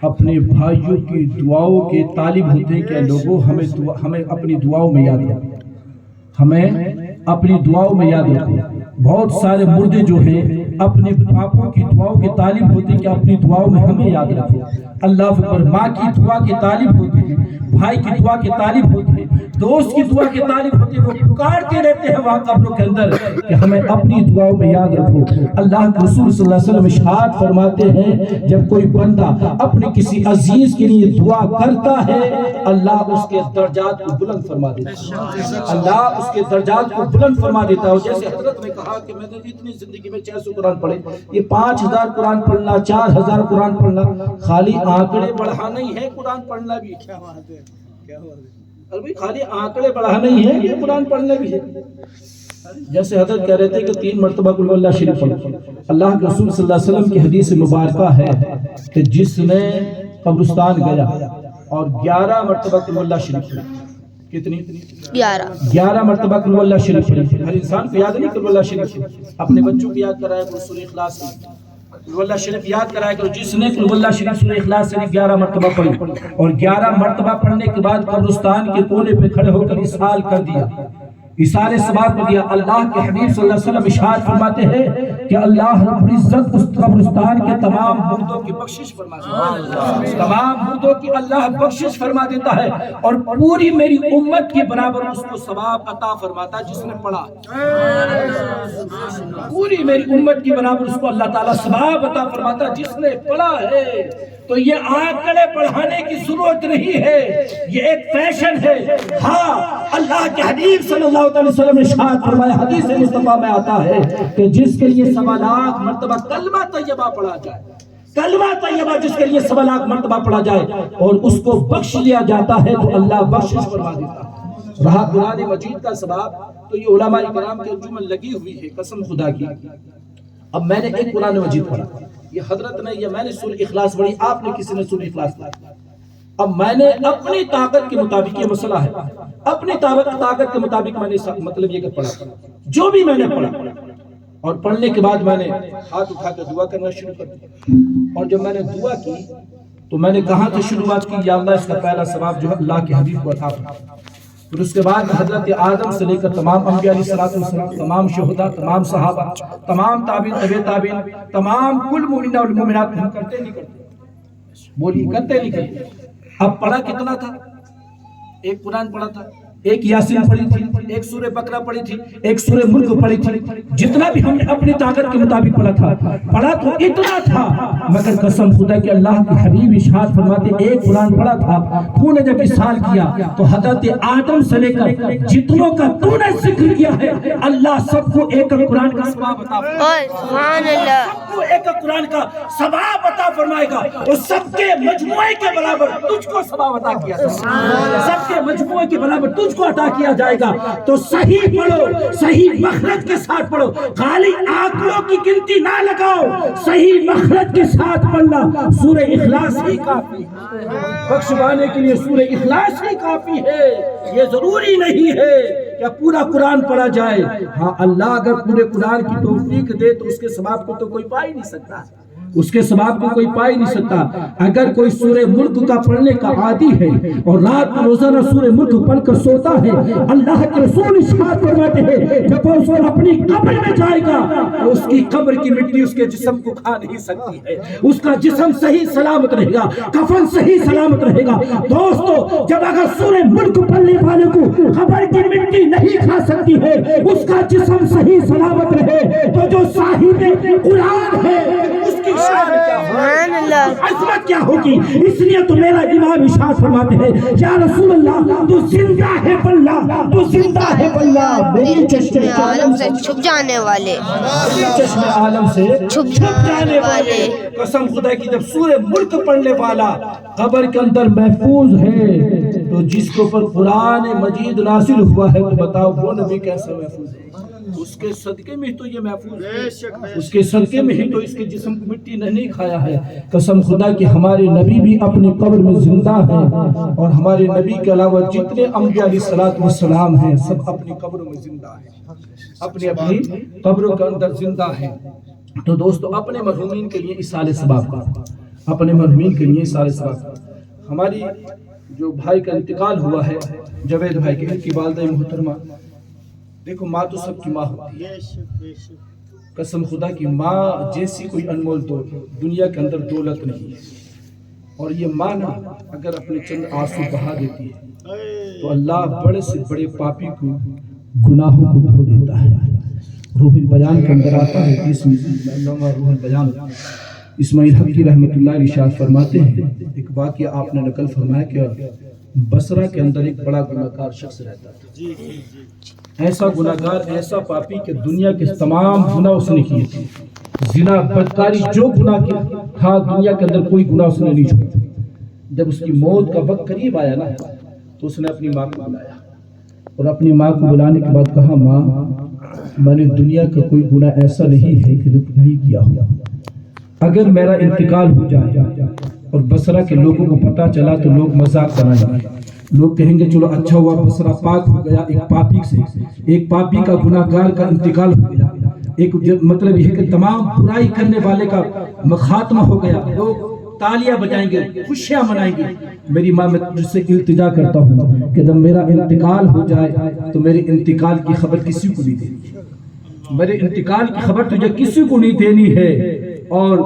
اپنے بھائیوں کی دعاؤں کے طالب ہوتے ہیں کہ لوگوں ہمیں اپنی دعاؤں میں یاد رکھو، ہمیں اپنی دعاؤں میں یاد رکھو۔ بہت سارے مردے جو ہیں اپنے باپوں کی دعاؤں کے طالب ہوتے ہیں کہ اپنی دعاؤں میں ہمیں یاد رکھو۔ اللہ اکبر، ماں کی دعا کے طالب ہوتے ہیں، بھائی کی دعا کے طالب ہوتے ہیں، دوست کی دعا کے طالب ہوتے ہیں، وہ پکارتے رہتے ہیں وہاں قبروں کے اندر کہ ہمیں اپنی دعاؤں میں یاد رکھو۔ اللہ کے رسول صلی اللہ علیہ وسلم ارشاد فرماتے ہیں جب کوئی بندہ اپنے کسی عزیز کے لیے دعا کرتا ہے اللہ اس کے درجات کو بلند فرما دیتا ہے، اللہ اس کے درجات کو بلند فرما دیتا ہے۔ جیسے حضرت نے کہا کہ میں نے اتنی زندگی میں 600 قرآن پڑھے، یہ 5000 قرآن پڑھنا، 4000 قرآن پڑھنا خالی آنکڑے بڑھانا ہی ہے، قرآن پڑھنا بھی کیا بات ہے، کیا بات ہے، خالی آنکڑے بڑھانا ہی ہے، یہ قرآن پڑھنا بھی ہے۔ جیسے حضرت کہہ رہے تھے کہ 3 مرتبہ قل اللہ شریف پڑھو۔ اللہ کے رسول صلی اللہ علیہ وسلم کی حدیث مبارکہ ہے کہ جس نے قبرستان گیا اور 11 مرتبہ قل اللہ شریف پڑھا، کتنی؟ 11 مرتبہ قل اللہ شریف پڑھی۔ ہر انسان کو یاد نہیں قل اللہ شریف، اپنے بچوں کو یاد کرایا کرو سورہ اخلاص سے، قل اللہ شریف یاد کرایا کرو۔ جس نے قل اللہ شریف سورہ اخلاص سے 11 مرتبہ پڑھی اور 11 مرتبہ پڑھنے کے بعد قبرستان کے کونے پہ کھڑے ہو کر اسحال کر دیا، اثار ثواب کر دیا، اللہ کے حبیب صلی اللہ علیہ وسلم ارشاد فرماتے ہیں کہ اللہ رب العزت اس قبرستان کے تمام مردوں کی بخشش فرما دیتا ہے، تمام مردوں کی اللہ بخشش فرما دیتا ہے اور پوری میری امت کے برابر اس کو ثواب عطا فرماتا ہے جس نے پڑھا، پوری میری امت کے برابر اس کو اللہ تعالیٰ ثواب عطا فرماتا ہے جس نے پڑھا ہے۔ تو یہ آنکڑے بڑھانے کی ضرورت نہیں ہے، یہ ایک فیشن ہے۔ ہاں، اللہ کے حبیب صلی اللہ علیہ وسلم نے ارشاد فرمایا، حدیث مصطفیٰ میں آتا ہے کہ جس کے لیے 1.25 لاکھ مرتبہ کلمہ طیبہ پڑھا جائے، کلمہ طیبہ جس کے لیے 1.25 لاکھ مرتبہ پڑھا جائے اور اس کو بخش لیا جاتا ہے تو اللہ بخشش فرما دیتا ہے۔ رہا قرآن مجید کا ثواب تو یہ علماء کرام کے انجمن لگی ہوئی ہے، قسم خدا کی۔ اب میں نے ایک قرآن مجید پڑھا، یہ حضرت نے، یہ میں نے سورہ اخلاص پڑھی، آپ نے کسی نے سورہ اخلاص پڑھی۔ اب میں نے اپنی طاقت کے مطابق، یہ مسئلہ ہے، اپنی طاقت کے مطابق میں نے مطلب یہ کہ پڑھا، جو بھی میں نے پڑھا، اور پڑھنے کے بعد میں نے ہاتھ اٹھا کر دعا کرنا شروع کر دیا۔ اور جب میں نے دعا کی تو میں نے کہاں سے شروعات کی، یا اللہ اس کا پہلا ثواب جو ہے اللہ کے حبیب کو عطا فرما۔ پھر اس کے بعد حضرت آدم سے لے کر تمام انبیاء علیہ السلام، تمام شہداء، تمام صحابہ، تمام تابعین، تبع تابعین، تمام کل مومنین اور مومنات، ہم کرتے نہیں کرتے، بولیے کرتے نہیں کرتے۔ اب پڑھا کتنا تھا؟ ایک قرآن پڑھا تھا، ایک یاسین پڑھی تھی، ایک سورہ بقرہ پڑھی تھی، ایک سورہ ملک پڑھی تھی، جتنا بھی ہم نے اپنی طاقت کے مطابق پڑھا تھا، پڑھا تو اتنا تھا، مگر قسم خدا کہ اللہ کے حبیب ارشاد فرماتے ایک قرآن پڑھا تھا، تو نے جب اصحال کیا تو حضرت آدم سے لے کر جتنوں کا تو نے ذکر کیا ہے اللہ سب کو ایک قرآن کا ثواب عطا فرمائے گا،
سبحان اللہ،
سب کو ایک قرآن کا ثواب عطا فرمائے گا، اور سب کے مجموعے کے برابر تجھ کو ثواب عطا کیا جائے گا، سب کے مجموعے کے برابر تجھ کو عطا کیا جائے گا۔ تو صحیح پڑھو، صحیح مخرج کے ساتھ پڑھو، خالی آنکڑوں کی گنتی نہ لگاؤ، صحیح مخرج کے ساتھ پڑھنا۔ سورہ اخلاص ہی کافی ہے بخشوانے کے لیے، سورہ اخلاص ہی کافی ہے، یہ ضروری نہیں ہے کہ پورا قرآن پڑھا جائے۔ ہاں، اللہ اگر پورے قرآن کی توفیق دے تو اس کے ثواب کو تو کوئی پا ہی نہیں سکتا، اس کے ثواب کو کوئی پا ہی نہیں سکتا۔ اگر کوئی سورہ ملک کا پڑھنے کا عادی ہے اور رات کو روزانہ سورہ ملک پڑھ کر سوتا ہے، اللہ کے رسول ارشاد فرماتے ہیں جب وہ اپنی قبر میں جائے گا تو اس کی قبر کی مٹی اس کے جسم کو کھا نہیں سکتی ہے، اس کا جسم صحیح سلامت رہے گا، کفن صحیح سلامت رہے گا۔ دوستو، جب اگر سورہ ملک پڑھنے والے کو قبر کی مٹی نہیں کھا سکتی ہے، اس کا جسم صحیح سلامت رہے، تو جو صاحب قرآن ہے اس کی
سبحان اللہ،
عظمت کیا ہوگی۔ اس لیے تو میرا امام ارشاد فرماتے ہیں یا رسول اللہ تو زندہ ہے باللہ، تو زندہ ہے باللہ، میری چشم عالم سے
چھپ جانے والے،
چشم عالم سے چھپ جانے والے۔ قسم خدا کی، جب سورہ ملک پڑھنے والا قبر کے اندر محفوظ ہے تو جس کو پر قرآن مجید نازل ہوا ہے تو بتاؤ وہ نبی کیسے محفوظ ہے؟ اس اس کے صدقے میں تو یہ محفوظ ہے، اس کے صدقے میں ہی تو اس کے جسم کو مٹی نے نہیں کھایا ہے۔ قسم خدا کہ ہمارے نبی بھی اپنی قبر میں زندہ ہیں، اور ہمارے نبی کے علاوہ جتنے انبیاء علیہ الصلوۃ والسلام ہیں سب اپنی قبروں میں زندہ ہیں، اپنی قبروں کے اندر زندہ ہیں۔ تو دوستو اپنے مرحومین کے لیے اصالہ ثواب کا، اپنے مرحومین کے لیے اصالہ ثواب کا۔ ہماری جو بھائی کا انتقال ہوا ہے جاوید بھائی کے، ان کی والدہ محترمہ، دیکھو ماں تو سب کی ماں ہوتی ہے، قسم خدا کی ماں جیسی کوئی انمول دنیا کے اندر دولت نہیں ہے۔ اور یہ ماں نا اگر اپنے چند آنسو بہا دیتی ہے تو اللہ بڑے سے بڑے پاپی کو گناہوں کو دھو دیتا ہے۔ روح البیان کے اندر آتا ہے، روح البیان اسماعیل حقی رحمۃ اللہ علیہ ارشاد فرماتے ہیں، ایک واقعہ آپ نے نقل فرمایا کہ بصرہ کے اندر ایک بڑا گناہگار شخص رہتا تھا، ایسا گناہگار، ایسا پاپی کہ دنیا کے تمام گناہ اس نے کیے تھے، زنا، بدکاری، جو گناہ تھا دنیا کے اندر کوئی گناہ اس نے نہیں چھوڑا۔ جب اس کی موت کا وقت قریب آیا نا تو اس نے اپنی ماں کو بلایا، اور اپنی ماں کو بلانے کے بعد کہا، ماں میں نے دنیا کا کوئی گناہ ایسا نہیں ہے کہ جو نہیں کیا ہوا، اگر میرا انتقال ہو جائے اور بصرہ کے لوگوں کو پتہ چلا تو لوگ مذاق بنائیں گے، لوگ کہیں گے چلو اچھا ہوا بصرہ پاک ہو گیا ایک پاپی سے، ایک پاپی کا گناہگار کا انتقال ہو گیا، ایک مطلب یہ ہے کہ تمام برائی کرنے والے کا خاتمہ ہو گیا، لوگ تالیاں بجائیں گے، خوشیاں منائیں گے۔ میری ماں میں تجھ سے التجا کرتا ہوں کہ جب میرا انتقال ہو جائے تو میرے انتقال کی خبر کسی کو نہیں دینی، میرے انتقال کی خبر تجھے کسی کو نہیں دینی ہے، اور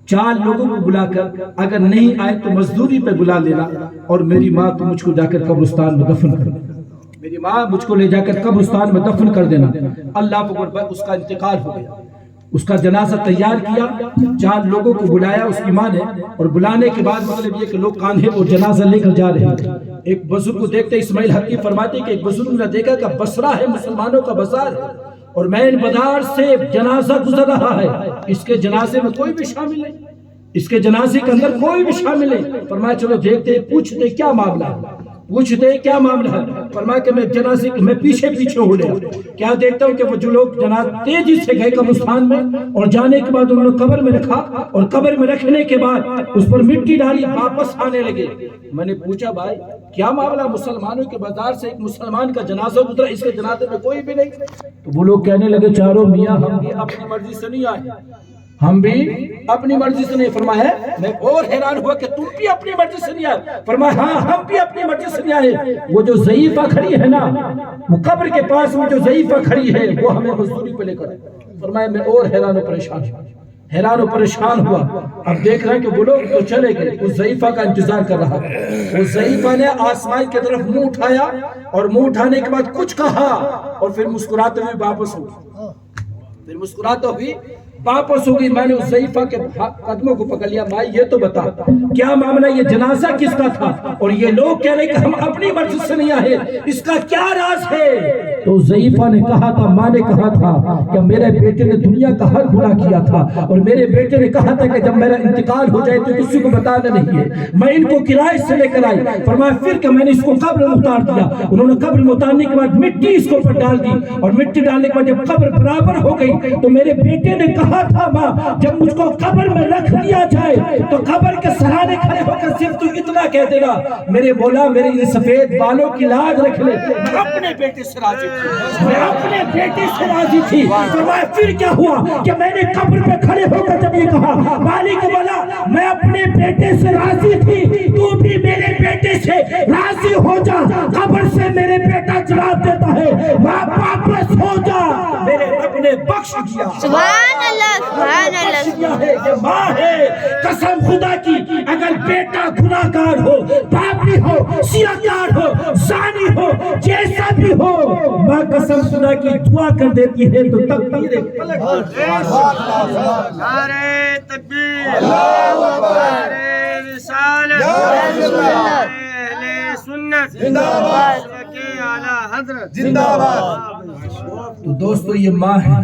4 لوگوں کو بلا کر اگر نہیں آئے تو مزدوری پہ بلا لینا، اور میری ماں تو مجھ کو جا کر قبرستان میں دفن کر دینا، میری ماں مجھ کو لے جا کر قبرستان میں دفن کر دینا۔ اللہ اکبر، اس کا انتقال ہو گیا، اس کا جنازہ تیار کیا، 4 لوگوں کو بلایا اس کی ماں نے، اور بلانے کے بعد مطلب یہ کہ لوگ کاندھے وہ جنازہ لے کر جا رہے ہیں۔ ایک بزرگ کو دیکھتے اسماعیل حقی فرماتے کہ ایک بزرگ نے دیکھا کہ بصرہ ہے، مسلمانوں کا بازار ہے، اور مین بازار سے جنازہ گزر رہا ہے، اس کے جنازے میں کوئی بھی شامل نہیں، اس کے جنازے کے اندر کوئی بھی شامل نہیں۔ فرمایا چلو دیکھتے پوچھتے کیا معاملہ ہے، پوچھتے کیا معاملہ ہے۔ فرمایا کہ میں جنازے میں پیچھے ہو گیا، کیا دیکھتا ہوں کہ وہ جو لوگ جنازہ تیزی سے گئے قبرستان میں، اور جانے کے بعد انہوں نے قبر میں رکھا، اور قبر میں رکھنے کے بعد اس پر مٹی ڈالی، واپس آنے لگے۔ میں نے پوچھا بھائی کیا معاملہ، مسلمانوں کے بازار سے ایک مسلمان کا جنازہ گزرا، اس کے جنازے میں کوئی بھی نہیں؟ تو وہ لوگ کہنے لگے چاروں، میاں ہم بھی اپنی مرضی سے نہیں آئے، ہم بھی اپنی مرضی سے نہیں۔ فرمایا میں اور حیران ہوا کہ تم بھی اپنی مرضی سے نہیں آئے؟ فرمایا ہاں ہم بھی اپنی مرضی سے نہیں آئے، وہ جو ضعیفہ کھڑی ہے نا، وہ قبر کے پاس میں جو ضعیفہ کھڑی ہے وہ ہمیں مزدوری پہ لے کر۔ فرمایا میں اور حیران و پریشان ہوا، حیران و پریشان ہوا۔ اب دیکھ رہے ہیں کہ وہ لوگ تو چلے گئے، اس ضعیفہ کا انتظار کر رہا ہے۔ اس ضعیفہ نے آسمان کی طرف منہ اٹھایا، اور منہ اٹھانے کے بعد کچھ کہا، اور پھر مسکراتے ہوئے واپس ہو گیا، پھر مسکراتے ہوئے واپس ہو گئی۔ میں نے اس ضعیفہ کے قدموں کو پکڑ لیا، بھائی یہ تو بتا کیا معاملہ، یہ جنازہ کس کا تھا؟ اور یہ لوگ کہہ رہے کہ ہم اپنی مرضی سے نہیں آئے، اس کا کیا راز ہے؟ تو ضعیفہ نے کہا تھا، ماں نے کہا تھا کہ میرے بیٹے نے دنیا کا ہر گناہ کیا تھا، اور میرے بیٹے نے کہا تھا کہ جب میرا انتقال ہو جائے تو کسی کو بتانا نہیں ہے، میں ان کو کرائے سے لے کر آئی۔ فرمایا پھر کہ میں نے اس کو قبر میں اتار دیا، انہوں نے قبر میں اتارنے کے بعد مٹی اس کو اوپر ڈال دی، اور مٹی ڈالنے کے بعد جب قبر برابر ہو گئی تو میرے بیٹے نے کہا تھا، ماں جب مجھ کو قبر میں رکھ دیا جائے تو قبر کے سہارے کھڑے ہو کر صرف تو اتنا کہہ دینا، میرے مولا میرے ان سفید بالوں کی لاج رکھ لے، میں اپنے بیٹے سے راضی تھی، میں اپنے بیٹے سے راضی تھی۔ فرمایا پھر کیا ہوا کہ میں نے قبر پہ کھڑے ہو کر جب یہ کہا، مالک مولا میں اپنے بیٹے سے راضی تھی، تو بھی میرے بیٹے سے راضی ہو جا۔ قبر سے میرے بیٹا جواب دیتا ہے، ماں واپس ہو جا، میرے رب نے بخش دیا۔
سبحان اللہ، سبحان اللہ۔
یہ ماں ہے، قسم خدا کی اگر بیٹا گناہگار ہو، پاپی ہو، سیاہکار ہو، زانی ہو، جیسا بھی ہو، ماں قسم خدا کی دعا کر دیتی ہے تو تقدیر پلٹ جاتی ہے۔
نعرہ تکبیر، اللہ اکبر، نعرہ رسالت، اہل سنت زندہ باد، اعلیٰ حضرت زندہ باد۔
تو دوستو یہ ماں ہے،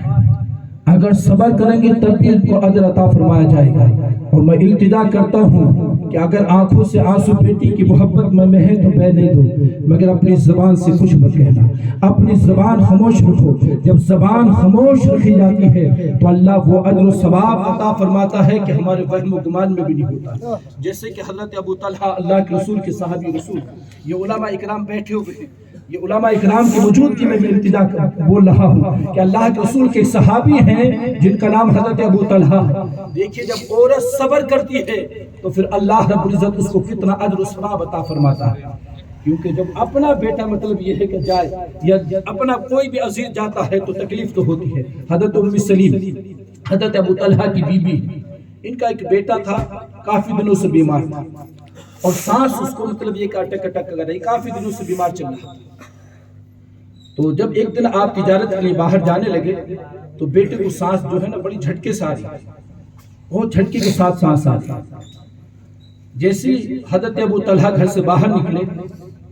اگر صبر کریں گے تب بھی ان کو اجر عطا فرمایا جائے گا۔ اور میں التجا کرتا ہوں کہ اگر آنکھوں سے آنسو بیٹی کی محبت میں ہے تو بہنے دو، مگر اپنی زبان سے کچھ مت کہنا، اپنی زبان خاموش رکھو۔ جب زبان خاموش رکھی جاتی ہے تو اللہ وہ اجر و ثواب عطا فرماتا ہے کہ ہمارے وہم و گمان میں بھی نہیں ہوتا۔ جیسے کہ حضرت ابو طلحہ اللہ کے رسول کے صحابی رسول، یہ علماء اکرام بیٹھے ہوئے ہیں، یہ علماء اکرام کی موجود کی میں ابتدا بول رہا ہوں کہ اللہ کے رسول کے صحابی ہیں جن کا نام حضرت ابو طلحہ۔ دیکھیے جب عورت صبر کرتی ہے تو پھر اللہ رب العزت اس کو کتنا اجر و ثواب عطا فرماتا ہے، کیونکہ جب اپنا بیٹا مطلب یہ ہے کہ جائے یا اپنا کوئی بھی عزیز جاتا ہے تو تکلیف تو ہوتی ہے۔ حضرت ام سلیم حضرت ابو طلحہ کی بیوی، ان کا ایک بیٹا تھا کافی دنوں سے بیمار تھا اور سانس اس کو مطلب یہ اٹک اٹک کر رہی، کافی دنوں سے بیمار چل رہا تھا۔ تو جب ایک دن آپ تجارت کے لیے باہر جانے لگے تو بیٹے کو سانس جو ہے نا بڑی جھٹکے سے آ رہی، بہت جھٹکے کے ساتھ سانس آ رہی۔ جیسے حضرت ابو طلحہ گھر سے باہر نکلے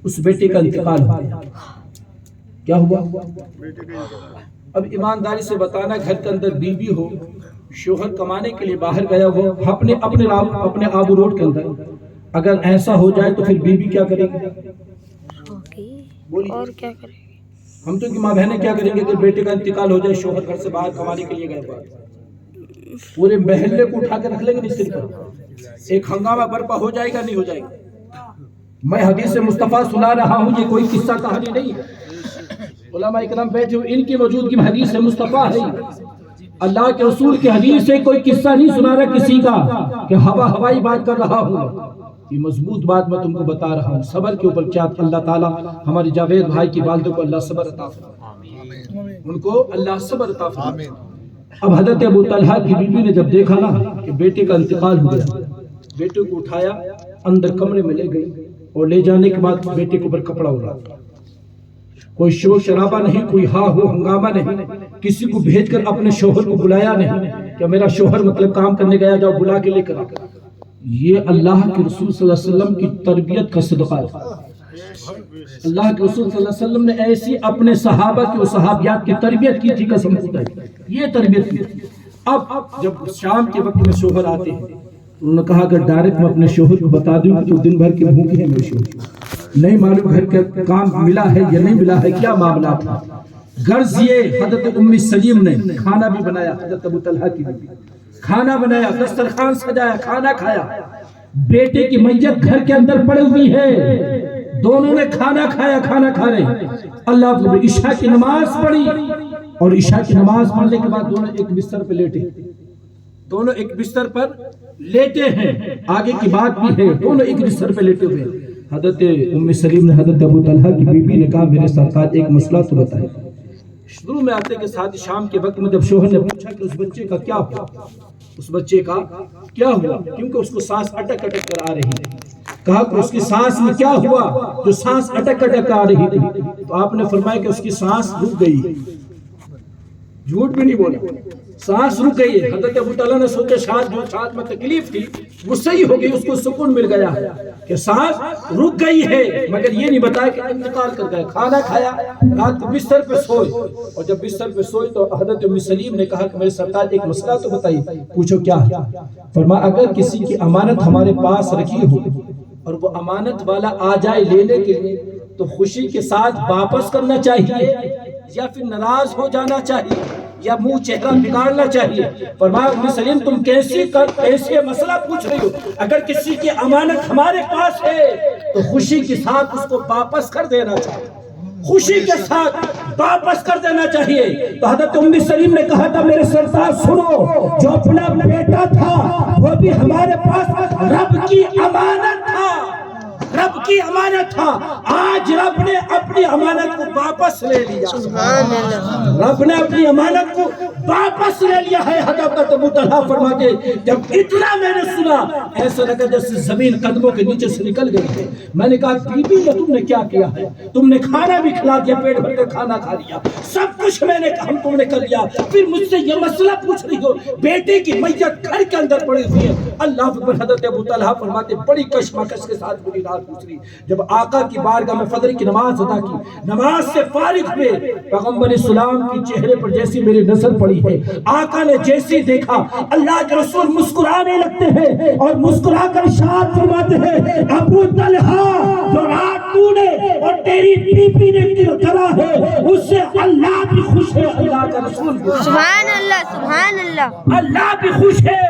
اس بیٹے کا انتقال ہو گیا۔ کیا ہوا؟ اب ایمانداری سے بتانا، گھر کے اندر بیوی ہو، شوہر کمانے کے لیے باہر گیا ہو، اپنے آبو روڈ کے اندر اگر ایسا ہو جائے تو پھر بیوی کیا کرے گی؟
اور کیا کرے گی؟
ہم تو کہ ماں بہنیں کیا کریں گے اگر بیٹے کا انتقال ہو جائے، شوہر گھر سے باہر کمانے کے لیے گئے، پورے محلے کو اٹھا کے رکھ لیں گے بستر پر، ایک ہنگامہ برپا ہو جائے گا نہیں ہو جائے گا؟ میں حدیث مصطفیٰ سنا رہا ہوں، یہ کوئی قصہ کہانی نہیں ہے۔ علماء اکرام بیٹھے ہوئے، ان کی موجودگی میں حدیث مصطفیٰ ہے، اللہ کے رسول کے حدیث سے کوئی قصہ نہیں سنا رہا کسی کا کہ ہوائی بات کر رہا ہوں، یہ مضبوط بات میں تم کو بتا رہا ہوں۔ صبر کے اوپر کیا اللہ تعالیٰ ہمارے جاوید بھائی کی والدہ کو اللہ صبر عطا فرمائے، ان کو اللہ صبر عطا فرمائے۔ اب حضرت ابو طلحہ کی بیوی نے جب دیکھا نا کہ بیٹے کا انتقال ہو گیا، بیٹے کو اٹھایا اندر کمرے میں لے گئی اور لے جانے کے بعد بیٹے کے اوپر کپڑا اڑا، کوئی شور شرابہ نہیں، کوئی ہا ہو ہنگامہ نہیں، کسی کو بھیج کر اپنے شوہر کو بلایا نہیں کہ میرا شوہر مطلب کام کرنے گیا، جاؤ بلا کے لے کر آ۔ یہ اللہ کے رسول صلی اللہ علیہ وسلم کی تربیت کا صدقہ ہے۔ اللہ کے رسول صلی اللہ علیہ وسلم نے ایسی اپنے صحابہ کی و صحابیات کی تربیت کی تھی، قسم خدا کی یہ تربیت کی تھی۔ اب جب شام کے وقت میں شوہر آتے ہیں، انہوں نے کہا کہ ڈائریکٹ میں اپنے شوہر کو بتا دوں کہ تو دن بھر کے بھوکے ہیں میرے شوہر، نہیں معلوم گھر کا کام ملا ہے یا نہیں ملا ہے، کیا معاملہ تھا۔ غرض یہ حضرت ام سلیم نے کھانا بھی بنایا، حضرت ابو طلحہ کی بیوی کھانا بنایا، دسترخوان سجایا، کھانا کھایا، بیٹے کی میت گھر کے اندر پڑی ہوئی ہے، دونوں نے کھانا کھایا، کھانا کھا رہے، اللہ کو عشاء کی نماز پڑھی اور عشاء کی نماز پڑھنے کے بعد دونوں ایک بستر پہ لیٹے، دونوں ایک بستر پر لیٹے ہیں، آگے کی بات بھی ہے، دونوں ایک بستر پہ لیٹے ہوئے۔ حضرت ام سلیم نے حضرت ابو طلحہ کی بیوی نے کہا میرے ساتھ ایک مسئلہ تو بتائے۔ شروع میں آتے کے ساتھ شام کے وقت میں جب شوہر نے پوچھا کہ اس بچے کا کیا ہوا، اس بچے کا کیا ہوا، کیونکہ اس کو سانس اٹک اٹک کر آ رہی ہے، کہا کہ اس کی سانس میں کیا ہوا جو سانس اٹک اٹک آ رہی تھی، تو آپ نے فرمایا کہ اس کی سانس رک گئی، جھوٹ بھی نہیں بولا، سانس رک گئی ہے۔ حضرت ابو طلحہ نے سوچا شاید جو سانس میں تکلیف تھی وہ صحیح ہو گئی، اس کو سکون مل گیا کہ سانس رک گئی ہے، مگر یہ نہیں بتایا کہ انتقال کر گئے۔ کھانا کھایا، رات کو بستر پہ سوئے، اور جب بستر پہ سوئے تو حضرت ام سلیم نے کہا کہ میرے سرکار ایک مسئلہ تو بتائیے۔ پوچھو کیا ہے؟ فرمایا اگر کسی کی امانت ہمارے پاس رکھی ہو اور وہ امانت والا آ جائے لینے کے لیے تو خوشی کے ساتھ واپس کرنا چاہیے یا پھر ناراض ہو جانا چاہیے یا منہ چہرہ بگاڑنا چاہیے؟ فرمایا ام سلیم تم کیسے مسئلہ پوچھ رہی ہو؟ اگر کسی کی امانت ہمارے پاس ہے تو خوشی کے ساتھ اس کو واپس کر دینا چاہیے، خوشی کے ساتھ واپس کر دینا چاہیے۔ تو حضرت ام سلیم نے کہا تھا میرے سرکار سنو، جو اپنا بیٹا تھا وہ بھی ہمارے پاس رب کی امانت تھا، رب کی امانت تھا، آج رب نے اپنی امانت کو واپس لے لیا، رب نے اپنی امانت کو واپس لے لیا ہے۔ حضرت ابو طلحہ فرماتے جب اتنا میں نے سنا ایسا لگا جیسے زمین قدموں کے نیچے سے نکل گئی ہے۔ میں نے کہا بیوی یہ تم نے کیا کیا ہے؟ تم نے کھانا بھی کھلا دیا، پیٹ بھر کر کھانا کھا لیا، سب کچھ میں نے ہم تم نے کر لیا، پھر مجھ سے یہ مسئلہ پوچھ رہی ہو؟ بیٹے کی میت گھر کے اندر پڑی ہوئی ہے۔ اللہ اکبر۔ حضرت ابو طلحہ فرماتے بڑی کشمکش کے ساتھ میری رات
دوسری. جب آقا کی بارگاہ میں فجر کی نماز ادا کی, نماز سے فارغ ہوئے, پیغمبر اسلام کی چہرے پر جیسی میری نظر پڑی ہے, آقا نے جیسی دیکھا اللہ کے رسول مسکرانے لگتے ہیں اور مسکرا کر ارشاد فرماتے ہیں, ابو طلحہ جو رات تو نے اور تیری بیوی نے کرا ہے اس سے اللہ بھی خوش ہے, اللہ کا رسول بھی.
سبحان اللہ, سبحان اللہ.
اللہ بھی خوش ہے,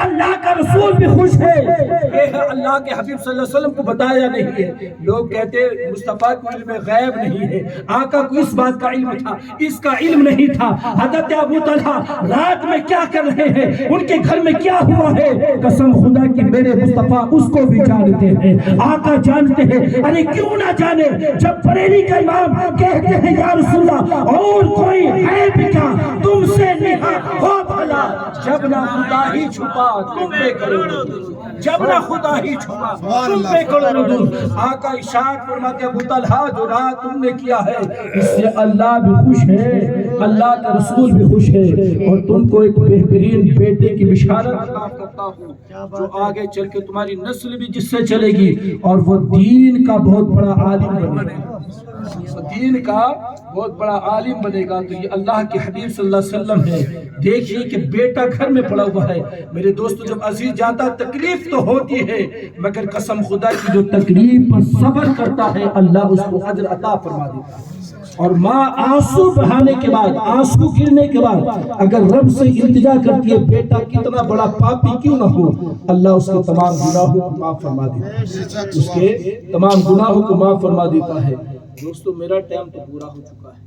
اللہ کا رسول بھی خوش ہے. یہ ہے اللہ کے حبیب صلی اللہ علیہ وسلم کو بتایا نہیں ہے. لوگ کہتے ہیں مصطفیٰ کو علم غیب نہیں ہے, آقا کو اس بات کا علم تھا, اس کا علم نہیں تھا. حضرت ابو طلحہ رات میں کیا کر رہے ہیں, ان کے گھر میں کیا ہوا ہے, قسم خدا کی میرے مصطفیٰ اس کو بھی جانتے ہیں, آقا جانتے ہیں. ارے کیوں نہ جانے, جب بریلی کا امام کہتے ہیں یا رسول اللہ اور کوئی ہے بھی کیا تم سے نہا ہو بھلا, جب نہ خدا ہی چھپا تم پہ کرو ردود, جب نہ خدا ہی چھپا تم پہ کرو ردود. آقا ارشاد فرماتے ابو طلحہ جو رات تم نے کیا ہے اس سے اللہ بھی خوش ہے, اللہ کا رسول بھی خوش ہے, اور تم کو ایک بہترین بیٹے کی بشارت عطا کرتا ہوں جو آگے چل کے تمہاری نسل بھی جس سے چلے گی اور وہ دین کا بہت بڑا عالم بنے گا, دین کا بہت بڑا عالم بنے گا. تو یہ اللہ کے حبیب صلی اللہ علیہ وسلم ہے. دیکھیے کہ بیٹا گھر میں پڑا ہوا ہے. میرے دوستو جب عزیز جاتا تکلیف تو ہوتی ہے, مگر قسم خدا کی جو تکلیف پر صبر کرتا ہے اللہ اس کو اجر عطا فرما دیتا ہے. اور ماں آنسو بہانے کے بعد, آنسو گرنے کے بعد اگر رب سے التجا کرتی ہے بیٹا کتنا بڑا پاپی کیوں نہ ہو, اللہ اس کے تمام گناہوں کو معاف فرما دیتا ہے, اس کے تمام گناہوں کو معاف فرما دیتا ہے. دوستو میرا ٹائم تو پورا ہو چکا ہے,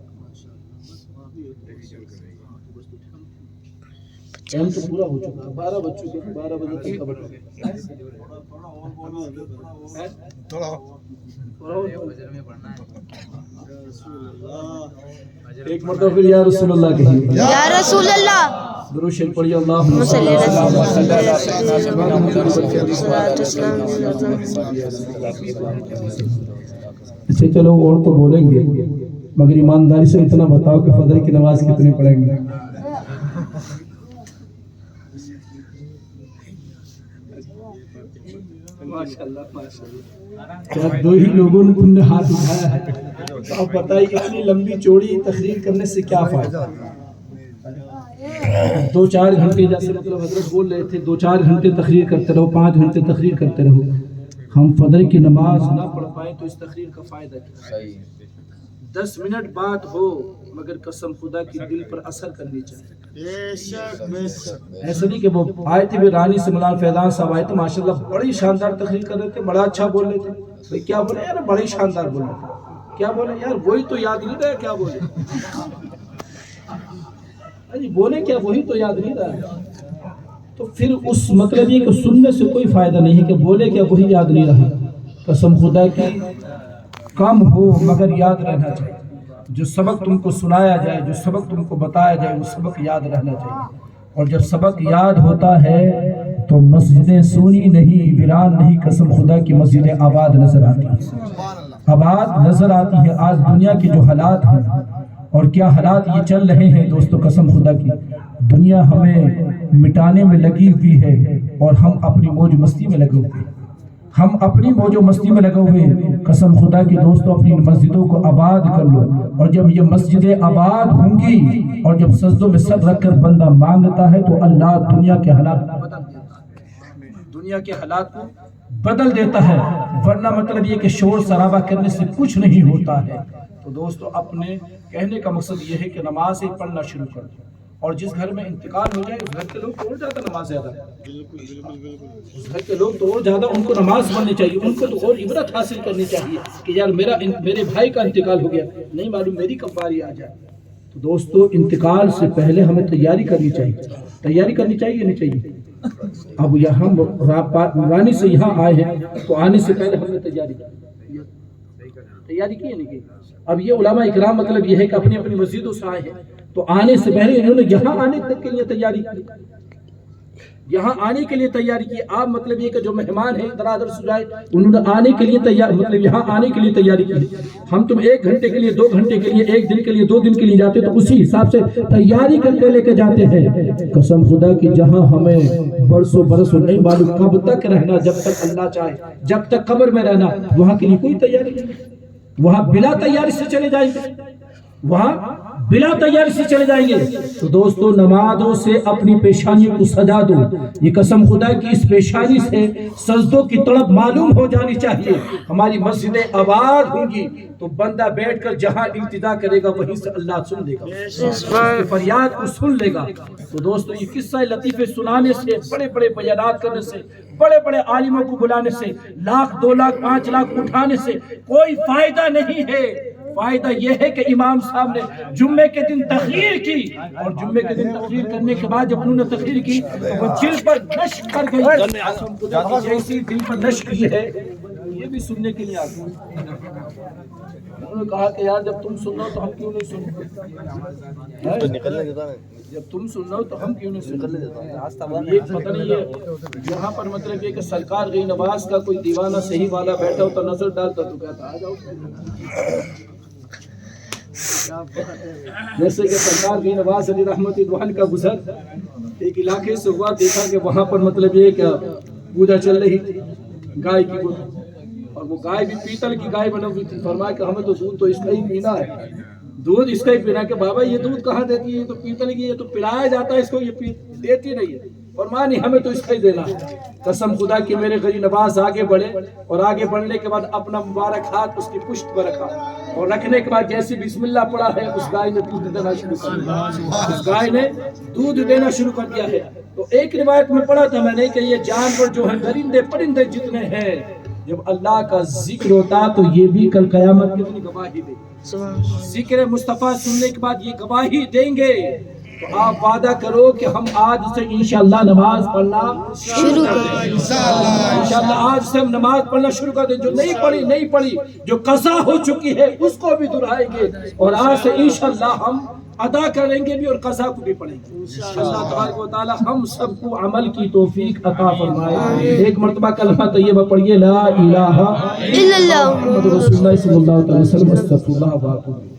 ٹائم تو پورا ہو چکا ہے, 12 بج چکے ہیں, 12 بجے تک خبر ہو گئی. ایک مرتبہ پھر یا رسول اللہ کہیے,
یا رسول اللہ.
درود شریف پڑھیے, اللہم صلی اچھا چلو اور تو بولیں گے, مگر ایمانداری سے اتنا بتاؤ کہ فجر کی نماز کتنی پڑھیں گے. کیا دو ہی لوگوں نے تم نے ہاتھ اٹھایا ہے, تو اب بتائیے اتنی لمبی چوڑی تقریر کرنے سے کیا فائدہ. 2-4 گھنٹے جیسے مطلب حضرت بول رہے تھے 2-4 گھنٹے تقریر کرتے رہو, 5 گھنٹے تقریر کرتے رہو. ہم فجر کی نماز نہ پڑھ پائیں تو اس تقریر کا فائدہ کیا. 10 منٹ بات ہو مگر قسم خدا کی دل پر اثر کرنی چاہیے. ایسا نہیں کہ وہ آئے تھے بھی رانی سے مولانا فیضان صاحب آئے تھے, ماشاءاللہ بڑی شاندار تقریر کر رہے تھے, بڑا اچھا بول رہے تھے. بھائی کیا بولے یار, بڑی شاندار بول رہے تھے, کیا بولے یار وہی تو یاد نہیں رہا, کیا بولے جی بولے کیا وہی تو یاد نہیں رہا. تو پھر اس مطلب یہ کہ سننے سے کوئی فائدہ نہیں ہے کہ بولے کیا وہی یاد نہیں رہا. قسم خدا کی کم ہو مگر یاد رہنا چاہیے. جو سبق تم کو سنایا جائے, جو سبق تم کو بتایا جائے, وہ سبق یاد رہنا چاہیے. اور جب سبق یاد ہوتا ہے تو مسجدیں سونی نہیں, ویران نہیں, قسم خدا کی مسجدیں آباد نظر آتی ہیں, آباد نظر آتی ہے. آج دنیا کے جو حالات ہیں اور کیا حالات یہ چل رہے ہیں دوستو, قسم خدا کی دنیا ہمیں مٹانے میں لگی ہوئی ہے اور ہم اپنی موج مستی میں لگے ہوئے, ہم اپنی موج و مستی میں لگے ہوئے. قسم خدا کی دوستو اپنی مسجدوں کو آباد کر لو, اور جب یہ مسجدیں آباد ہوں گی اور جب سجدوں میں سر رکھ کر بندہ مانگتا ہے تو اللہ دنیا کے حالات کو بدل دیتا ہے, دنیا کے حالات کو بدل دیتا ہے. ورنہ مطلب یہ کہ شور شرابہ کرنے سے کچھ نہیں ہوتا ہے. تو دوستو اپنے کہنے کا مقصد یہ ہے کہ نماز پڑھنا شروع کر دو, اور جس گھر میں انتقال ہو جائے اس گھر کے لوگ تو اور زیادہ نماز زیادہ, اس گھر کے لوگ تو اور زیادہ ان کو نماز پڑھنی چاہیے, ان کو تو اور عبرت حاصل کرنی چاہیے کہ یار میرے بھائی کا انتقال ہو گیا, نہیں معلوم میری کب باری آ جائے. تو دوستو انتقال سے پہلے ہمیں تیاری کرنی چاہیے, تیاری کرنی چاہیے نہیں چاہیے. اب یہاں رانی سے یہاں آئے ہیں تو آنے سے پہلے ہم نے تیاری کی نہیں کی. اب یہ علماء اکرام مطلب یہ ہے کہ اپنی اپنی مسجدوں سے آئے ہیں تو آنے سے پہلے انہوں نے یہاں آنے تک کے لیے تیاری کی. یہاں آنے کے لیے تیاری کی. آپ مطلب یہ کہ جو مہمان ہیں ادھر سے جائے انہوں نے آنے کے لیے تیار مطلب یہاں آنے کے لیے تیاری کی. ہم تم 1 گھنٹے کے لیے 2 گھنٹے کے لیے 1 دن کے لیے 2 دن کے لیے جاتے تو اسی حساب سے تیاری کر کے لے کے جاتے ہیں. قسم خدا کی جہاں ہمیں برسوں نہیں معلوم کب تک رہنا, جب تک اللہ چاہے, جب تک قبر میں رہنا, وہاں کے لیے کوئی تیاری نہیں. وہاں بلا تیاری سے چلے جائیں گے, وہاں بلا تیاری سے چلے جائیں گے. تو دوستو نمازوں سے اپنی پیشانیوں کو سجا دو. یہ قسم خدا کی اس پیشانی سے سجدوں کی طلب معلوم ہو جانی چاہیے. ہماری مسجدیں آباد ہوں گی تو بندہ بیٹھ کر جہاں التجا کرے گا وہیں سے اللہ سن لے گا, اس کی فریاد کو سن لے گا. تو دوستو یہ قصہ لطیفے سنانے سے, بڑے بڑے بیانات کرنے سے, بڑے بڑے عالموں کو بلانے سے, 1 لاکھ 2 لاکھ 5 لاکھ اٹھانے سے کوئی فائدہ نہیں ہے. فائدہ یہ ہے کہ امام صاحب نے جمعے کے دن تقریر کی, اور جمعے کے دن تقریر کرنے کے بعد جب انہوں نے تقریر کی تو وہ دل پر نشر کر گئی. جیسی دل پر نشر کی ہے یہ بھی سننے کے لیے آ گئے. انہوں نے کہا کہ یار جب تم سن رہے ہو تو ہم کیوں نہیں سنتے, جب تم سن رہے ہو تو ہم کیوں نہیں سنتے. یہ پتہ نہیں ہے یہاں پر مطلب یہ کہ سرکار غنی نواز کا کوئی دیوانہ صحیح والا بیٹھا ہوتا نظر ڈالتا تو کہتا آ جاؤ. جیسے کہ سرکار غنی نواز علی رحمت اللہ کا گزر ایک علاقے سے ہوا, دیکھا کہ وہاں پر مطلب یہ کہ پوجا چل رہی تھی گائے کی, اور وہ گائے بھی پیتل کی گائے بنی ہوئی تھی. فرمایا کہ ہمیں تو دودھ تو اس کا ہی پینا ہے, دودھ اس کا ہی پینا. کہ بابا یہ دودھ کہاں دیتی ہے, یہ تو پیتل کی, یہ تو پلایا جاتا ہے اس کو, یہ دیتی نہیں ہے. فرمایا نہیں ہمیں تو اس کا ہی دینا. قسم خدا کہ میرے غنی نواز آگے بڑھے, اور آگے بڑھنے کے بعد اپنا مبارک ہاتھ اس کی پشت پر رکھا, اور رکھنے کے بعد جیسے بسم اللہ پڑا ہے اس گائے نے دودھ دینا شروع کر دیا. اس گائے نے دودھ دینا شروع کر دیا ہے. تو ایک روایت میں پڑھا تھا میں نے کہ یہ جانور جو ہیں درندے پرندے جتنے ہیں, جب اللہ کا ذکر ہوتا تو یہ بھی کل قیامت کے دن گواہی دیں گے. ذکر مصطفیٰ سننے کے بعد یہ گواہی دیں گے. تو آپ وعدہ کرو کہ ہم آج سے انشاءاللہ نماز پڑھنا شروع کر دیں. انشاءاللہ آج سے ہم نماز پڑھنا شروع کر دیں. جو نہیں پڑھی جو قضا ہو چکی ہے اس کو بھی دہرائیں گے, اور آج سے انشاءاللہ ہم ادا کریں گے بھی اور قضا کو بھی پڑھیں گے. اللہ تبارک و تعالی ہم سب کو عمل کی توفیق عطا فرمائے. ایک مرتبہ کلمہ طیبہ پڑھیے, لا الہ الا اللہ محمد رسول اللہ صلی اللہ علیہ وسلم, استغفر اللہ و اتوب الیہ.